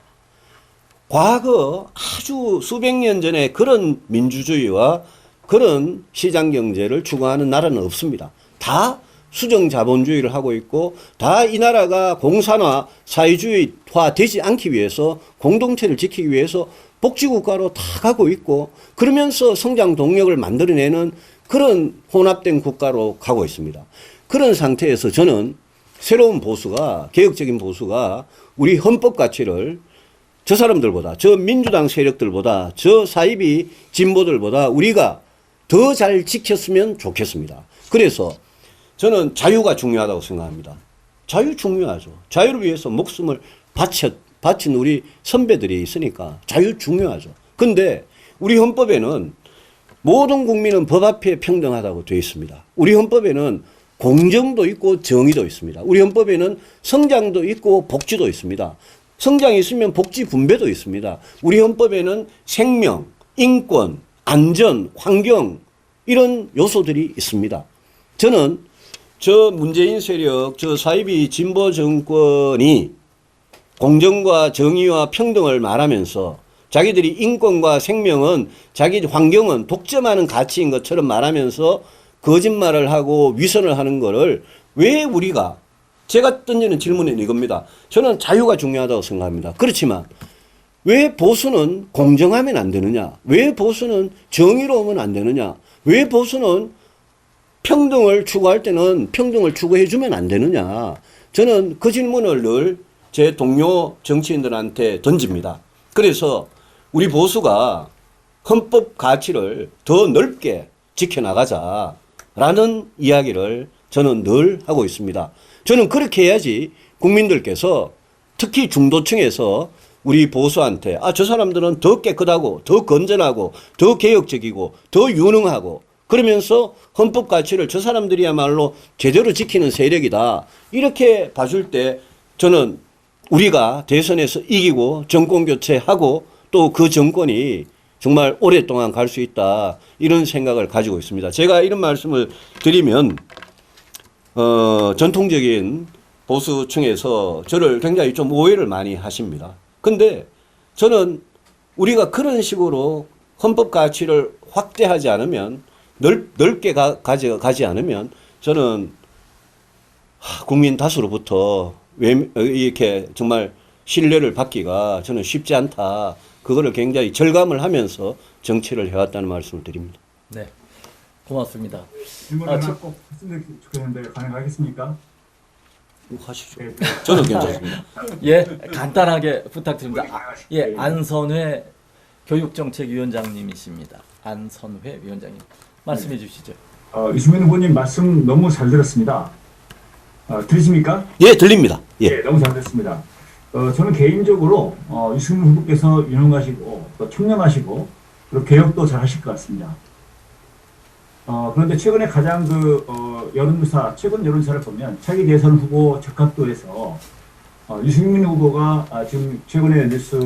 과거 아주 수백 년 전에 그런 민주주의와 그런 시장경제를 추구하는 나라는 없습니다. 다 수정자본주의를 하고 있고 다 이 나라가 공산화, 사회주의화 되지 않기 위해서 공동체를 지키기 위해서 복지국가로 다 가고 있고 그러면서 성장 동력을 만들어내는 그런 혼합된 국가로 가고 있습니다. 그런 상태에서 저는 새로운 보수가, 개혁적인 보수가 우리 헌법 가치를 저 사람들보다, 저 민주당 세력들보다, 저 사이비 진보들보다 우리가 더 잘 지켰으면 좋겠습니다. 그래서 저는 자유가 중요하다고 생각합니다. 자유 중요하죠. 자유를 위해서 목숨을 바친 우리 선배들이 있으니까 자유 중요하죠. 근데 우리 헌법에는 모든 국민은 법 앞에 평등하다고 되어 있습니다. 우리 헌법에는 공정도 있고 정의도 있습니다. 우리 헌법에는 성장도 있고 복지도 있습니다. 성장이 있으면 복지 분배도 있습니다. 우리 헌법에는 생명, 인권, 안전, 환경 이런 요소들이 있습니다. 저는 저 문재인 세력, 저 사이비 진보 정권이 공정과 정의와 평등을 말하면서 자기들이 인권과 생명은 자기 환경은 독점하는 가치인 것처럼 말하면서 거짓말을 하고 위선을 하는 거를 왜 우리가 제가 던지는 질문은 이겁니다. 저는 자유가 중요하다고 생각합니다. 그렇지만 왜 보수는 공정하면 안 되느냐? 왜 보수는 정의로우면 안 되느냐? 왜 보수는 평등을 추구할 때는 평등을 추구해 주면 안 되느냐? 저는 그 질문을 늘 제 동료 정치인들한테 던집니다. 그래서 우리 보수가 헌법 가치를 더 넓게 지켜나가자라는 이야기를 저는 늘 하고 있습니다. 저는 그렇게 해야지 국민들께서 특히 중도층에서 우리 보수한테 저 사람들은 더 깨끗하고 더 건전하고 더 개혁적이고 더 유능하고 그러면서 헌법 가치를 저 사람들이야말로 제대로 지키는 세력이다. 이렇게 봐줄 때 저는 우리가 대선에서 이기고 정권 교체하고 또 그 정권이 정말 오랫동안 갈 수 있다. 이런 생각을 가지고 있습니다. 제가 이런 말씀을 드리면 전통적인 보수층에서 저를 굉장히 좀 오해를 많이 하십니다. 근데 저는 우리가 그런 식으로 헌법 가치를 확대하지 않으면 넓게 가지 않으면 저는 국민 다수로부터 이렇게 정말 신뢰를 받기가 저는 쉽지 않다. 그거를 굉장히 절감을 하면서 정치를 해왔다는 말씀을 드립니다. 네, 고맙습니다. 질문 하나 꼭 했으면 좋겠는데 가능하겠습니까? 하시죠. 저는 괜찮습니다. 예, 간단하게 부탁드립니다. 예, 안선회 교육정책위원장님이십니다. 안선회 위원장님, 말씀해 주시죠. 유승민 후보님 말씀 너무 잘 들었습니다. 들으십니까? 예, 들립니다. 예. 네, 너무 잘 들었습니다. 저는 개인적으로 유승민 후보께서 유능하시고 또 청렴하시고 그리고 개혁도 잘 하실 것 같습니다. 그런데 최근에 가장 최근 여론조사를 보면 차기 대선 후보 적합도에서 유승민 후보가 지금 최근에 뉴스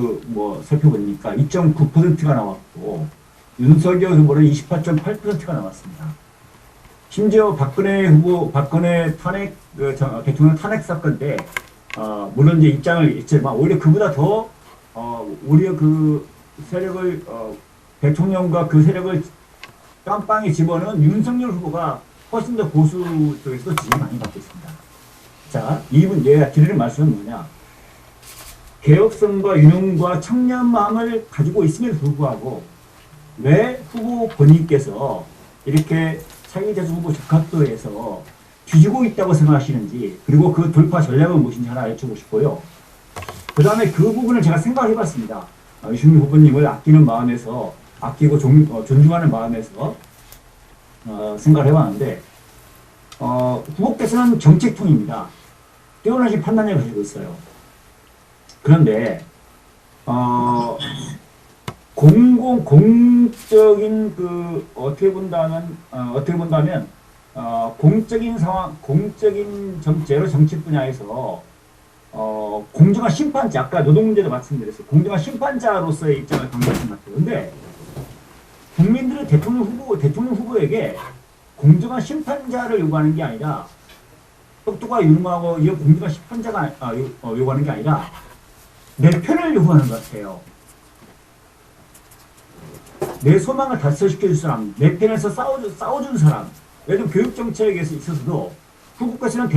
살펴보니까 2.9%가 나왔고 윤석열 후보는 28.8%가 나왔습니다. 심지어 박근혜 탄핵 대통령 탄핵 사건 때 물론 이제 입장을 있지만 오히려 그보다 더 오히려 그 세력을 대통령과 그 세력을 깜빵에 집어넣은 윤석열 후보가 훨씬 더 보수 쪽에서 지지를 많이 받고 있습니다. 자, 이분 얘가 드리는 말씀은 뭐냐? 개혁성과 유능과 청년 마음을 가지고 있음에도 불구하고 왜 후보 본인께서 이렇게 차기 대선 후보 적합도에서 뒤지고 있다고 생각하시는지 그리고 그 돌파 전략은 무엇인지 하나 여쭤보고 싶고요. 그 다음에 그 부분을 제가 생각을 해봤습니다. 유승민 후보님을 아끼는 마음에서 아끼고 존중하는 마음에서 생각을 해봤는데 후보께서는 정책통입니다. 뛰어나신 판단력을 가지고 있어요. 그런데 공적인 어떻게 본다면 공적인 상황, 공적인 정제로 정치 분야에서 공정한 심판자, 아까 노동 문제도 말씀드렸어요. 공정한 심판자로서의 입장을 강조하신 것 같아요. 그런데 국민들은 대통령 후보에게 공정한 심판자를 요구하는 게 아니라 혁도가 유능하고 이 국민과 심판자가 요구하는 게 아니라 내 편을 요구하는 것 같아요. 내 소망을 달성시켜줄 사람, 내 편에서 싸워준 사람. 예를 들면 교육정책에 있어서도 후보께서는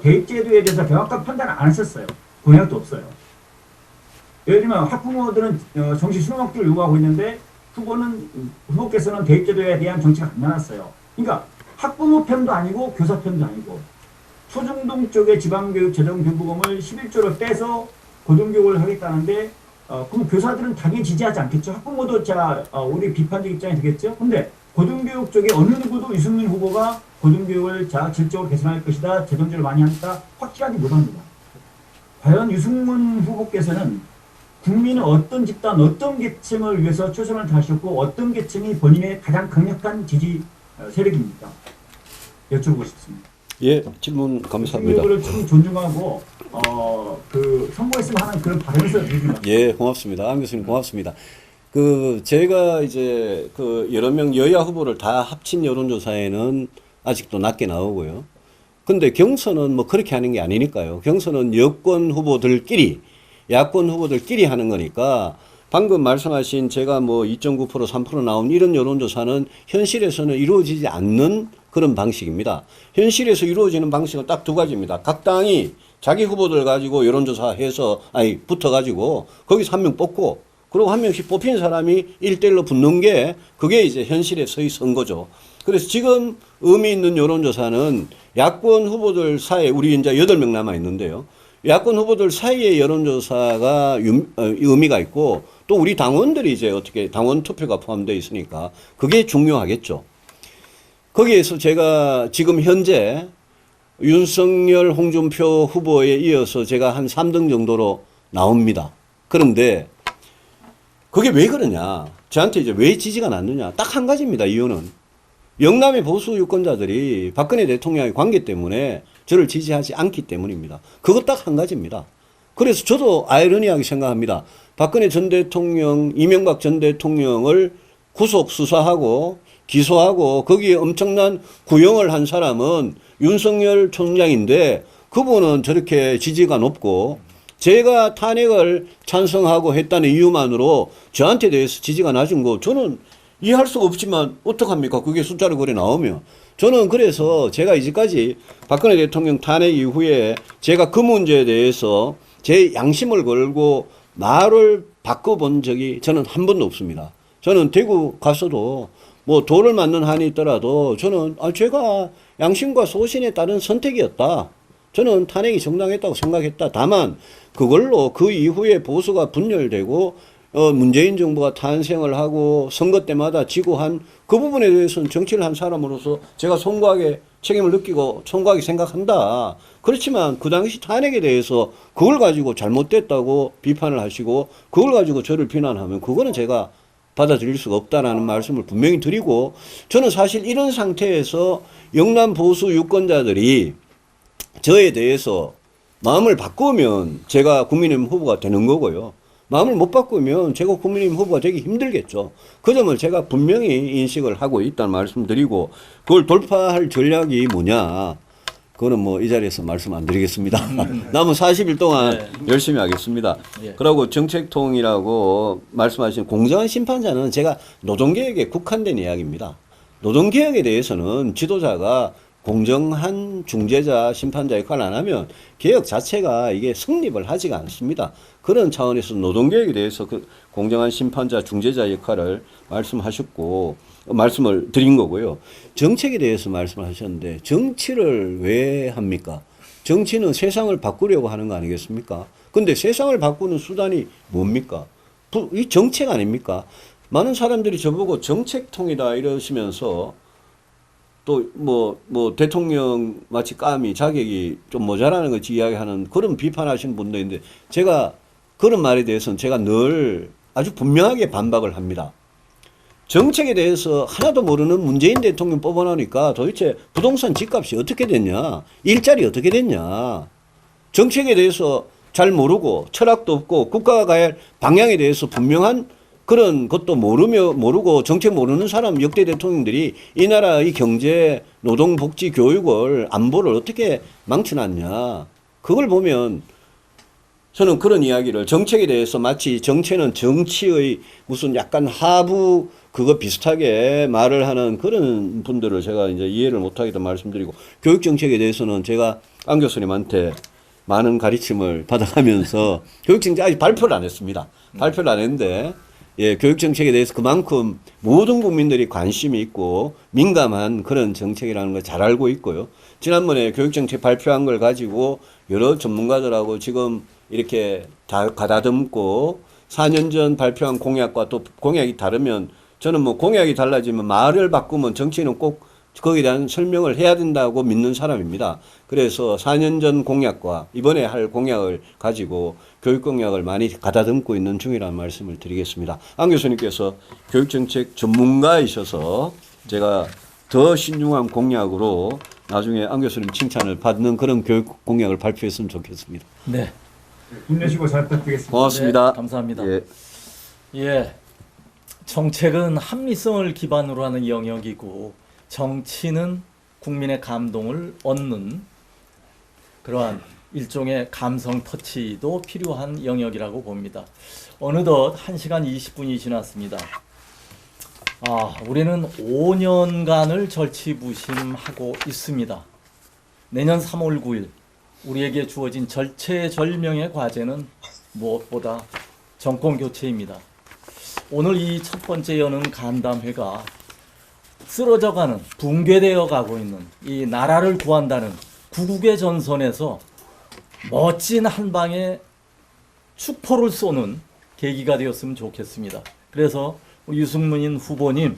대입제도에 대해서 명확한 판단을 안 했었어요. 공약도 없어요. 예를 들면 학부모들은 정시 수능학교를 요구하고 있는데 후보께서는 대입제도에 대한 정책을 안 내놨어요. 그러니까 학부모 편도 아니고 교사 편도 아니고 초중등 쪽에 지방교육 재정교부금을 11조를 빼서 고등교육을 하겠다는데 그럼 교사들은 당연히 지지하지 않겠죠. 학부모도 우리 비판적 입장이 되겠죠. 근데 고등교육 쪽에 어느 누구도 유승민 후보가 고등교육을 질적으로 개선할 것이다, 재정지를 많이 한다 확실하게 못합니다. 과연 유승민 후보께서는 국민의 어떤 집단, 어떤 계층을 위해서 최선을 다하셨고 어떤 계층이 본인의 가장 강력한 지지 세력입니까? 여쭤보고 싶습니다. 예, 질문 감사합니다. 유승민 후보를 좀 존중하고 선거했으면 하는 그런 바람에서 드립니다. 예, 고맙습니다. 안 교수님 고맙습니다. 제가 이제 여러 명 여야 후보를 다 합친 여론조사에는 아직도 낮게 나오고요. 근데 경선은 뭐 그렇게 하는 게 아니니까요. 경선은 여권 후보들끼리, 야권 후보들끼리 하는 거니까 방금 말씀하신 제가 뭐 2.9% 3% 나온 이런 여론조사는 현실에서는 이루어지지 않는 그런 방식입니다. 현실에서 이루어지는 방식은 딱 두 가지입니다. 각 당이 자기 후보들 가지고 여론조사해서 붙어가지고 거기서 한 명 뽑고 그리고 한 명씩 뽑힌 사람이 1대1로 붙는 게 그게 이제 현실에서의 선거죠. 그래서 지금 의미 있는 여론조사는 야권 후보들 사이에 우리 이제 8명 남아 있는데요. 야권 후보들 사이의 여론조사가 의미가 있고 또 우리 당원들이 이제 어떻게 당원 투표가 포함되어 있으니까 그게 중요하겠죠. 거기에서 제가 지금 현재 윤석열, 홍준표 후보에 이어서 제가 한 3등 정도로 나옵니다. 그런데 그게 왜 그러냐? 저한테 이제 왜 지지가 않느냐? 딱 한 가지입니다. 이유는 영남의 보수 유권자들이 박근혜 대통령의 관계 때문에 저를 지지하지 않기 때문입니다. 그것 딱 한 가지입니다. 그래서 저도 아이러니하게 생각합니다. 박근혜 전 대통령, 이명박 전 대통령을 구속 수사하고 기소하고 거기에 엄청난 구형을 한 사람은 윤석열 총장인데 그분은 저렇게 지지가 높고 제가 탄핵을 찬성하고 했다는 이유만으로 저한테 대해서 지지가 낮은 거 저는 이해할 수가 없지만 어떡합니까? 그게 숫자로 그래 나오면. 저는 그래서 제가 이제까지 박근혜 대통령 탄핵 이후에 제가 그 문제에 대해서 제 양심을 걸고 말을 바꿔본 적이 저는 한 번도 없습니다. 저는 대구 가서도 뭐 돌을 맞는 한이 있더라도 저는 제가 양심과 소신에 따른 선택이었다. 저는 탄핵이 정당했다고 생각했다. 다만 그걸로 그 이후에 보수가 분열되고 문재인 정부가 탄생을 하고 선거 때마다 지고 한 그 부분에 대해서는 정치를 한 사람으로서 제가 송구하게 책임을 느끼고 송구하게 생각한다. 그렇지만 그 당시 탄핵에 대해서 그걸 가지고 잘못됐다고 비판을 하시고 그걸 가지고 저를 비난하면 그거는 제가 받아들일 수가 없다라는 말씀을 분명히 드리고 저는 사실 이런 상태에서 영남 보수 유권자들이 저에 대해서 마음을 바꾸면 제가 국민의힘 후보가 되는 거고요. 마음을 못 바꾸면 제가 국민의힘 후보가 되기 힘들겠죠. 그 점을 제가 분명히 인식을 하고 있다는 말씀 드리고 그걸 돌파할 전략이 뭐냐. 그거는 뭐 이 자리에서 말씀 안 드리겠습니다. 남은 40일 동안 열심히 하겠습니다. 그리고 정책통이라고 말씀하신 공정한 심판자는 제가 노동개혁에 국한된 이야기입니다. 노동개혁에 대해서는 지도자가 공정한 중재자, 심판자 역할을 안 하면 개혁 자체가 이게 성립을 하지가 않습니다. 그런 차원에서 노동개혁에 대해서 그 공정한 심판자, 중재자 역할을 말씀을 드린 거고요. 정책에 대해서 말씀을 하셨는데 정치를 왜 합니까? 정치는 세상을 바꾸려고 하는 거 아니겠습니까? 근데 세상을 바꾸는 수단이 뭡니까? 이 정책 아닙니까? 많은 사람들이 저보고 정책통이다 이러시면서 또 뭐 대통령 마치 감히 자격이 좀 모자라는 것이 이야기하는 그런 비판하시는 분도 있는데 제가 그런 말에 대해서는 제가 늘 아주 분명하게 반박을 합니다. 정책에 대해서 하나도 모르는 문재인 대통령 뽑아놓으니까 도대체 부동산 집값이 어떻게 됐냐, 일자리 어떻게 됐냐, 정책에 대해서 잘 모르고 철학도 없고 국가가 가야 할 방향에 대해서 분명한 그런 것도 모르고 정책 모르는 사람 역대 대통령들이 이 나라의 경제, 노동, 복지, 교육을, 안보를 어떻게 망쳐놨냐. 그걸 보면 저는 그런 이야기를 정책에 대해서 마치 정체는 정치의 무슨 약간 하부 그거 비슷하게 말을 하는 그런 분들을 제가 이제 이해를 못하겠다 말씀드리고, 교육 정책에 대해서는 제가 안 교수님한테 많은 가르침을 받아가면서 교육 정책 아직 발표를 안 했습니다. 발표를 안 했는데, 예, 교육 정책에 대해서 그만큼 모든 국민들이 관심이 있고 민감한 그런 정책이라는 걸 잘 알고 있고요. 지난번에 교육 정책 발표한 걸 가지고 여러 전문가들하고 지금 이렇게 다 가다듬고 4년 전 발표한 공약과 또 공약이 다르면, 저는 뭐 공약이 달라지면 말을 바꾸면 정치는 꼭 거기에 대한 설명을 해야 된다고 믿는 사람입니다. 그래서 4년 전 공약과 이번에 할 공약을 가지고 교육 공약을 많이 가다듬고 있는 중이라는 말씀을 드리겠습니다. 안 교수님께서 교육정책 전문가이셔서 제가 더 신중한 공약으로 나중에 안 교수님 칭찬을 받는 그런 교육 공약을 발표했으면 좋겠습니다. 네. 힘내시고 잘 부탁드리겠습니다. 고맙습니다. 네, 감사합니다. 예. 예. 정책은 합리성을 기반으로 하는 영역이고 정치는 국민의 감동을 얻는 그러한 일종의 감성 터치도 필요한 영역이라고 봅니다. 어느덧 1시간 20분이 지났습니다. 우리는 5년간을 절치부심하고 있습니다. 내년 3월 9일 우리에게 주어진 절체절명의 과제는 무엇보다 정권교체입니다. 오늘 이 첫 번째 여는 간담회가 쓰러져가는, 붕괴되어 가고 있는 이 나라를 구한다는 구국의 전선에서 멋진 한 방의 축포를 쏘는 계기가 되었으면 좋겠습니다. 그래서 유승민 후보님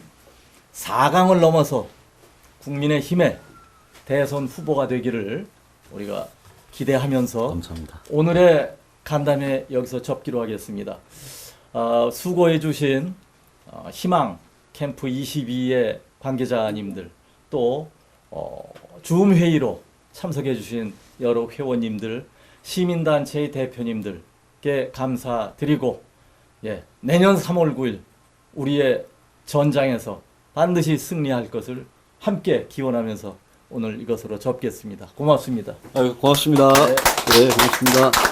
4강을 넘어서 국민의힘의 대선 후보가 되기를 우리가 기대하면서 감사합니다. 오늘의 간담회 여기서 접기로 하겠습니다. 수고해 주신 희망 캠프 22의 관계자님들, 또 줌 회의로 참석해 주신 여러 회원님들, 시민단체의 대표님들께 감사드리고, 예, 내년 3월 9일 우리의 전장에서 반드시 승리할 것을 함께 기원하면서 오늘 이것으로 접겠습니다. 고맙습니다. 고맙습니다. 네, 고맙습니다.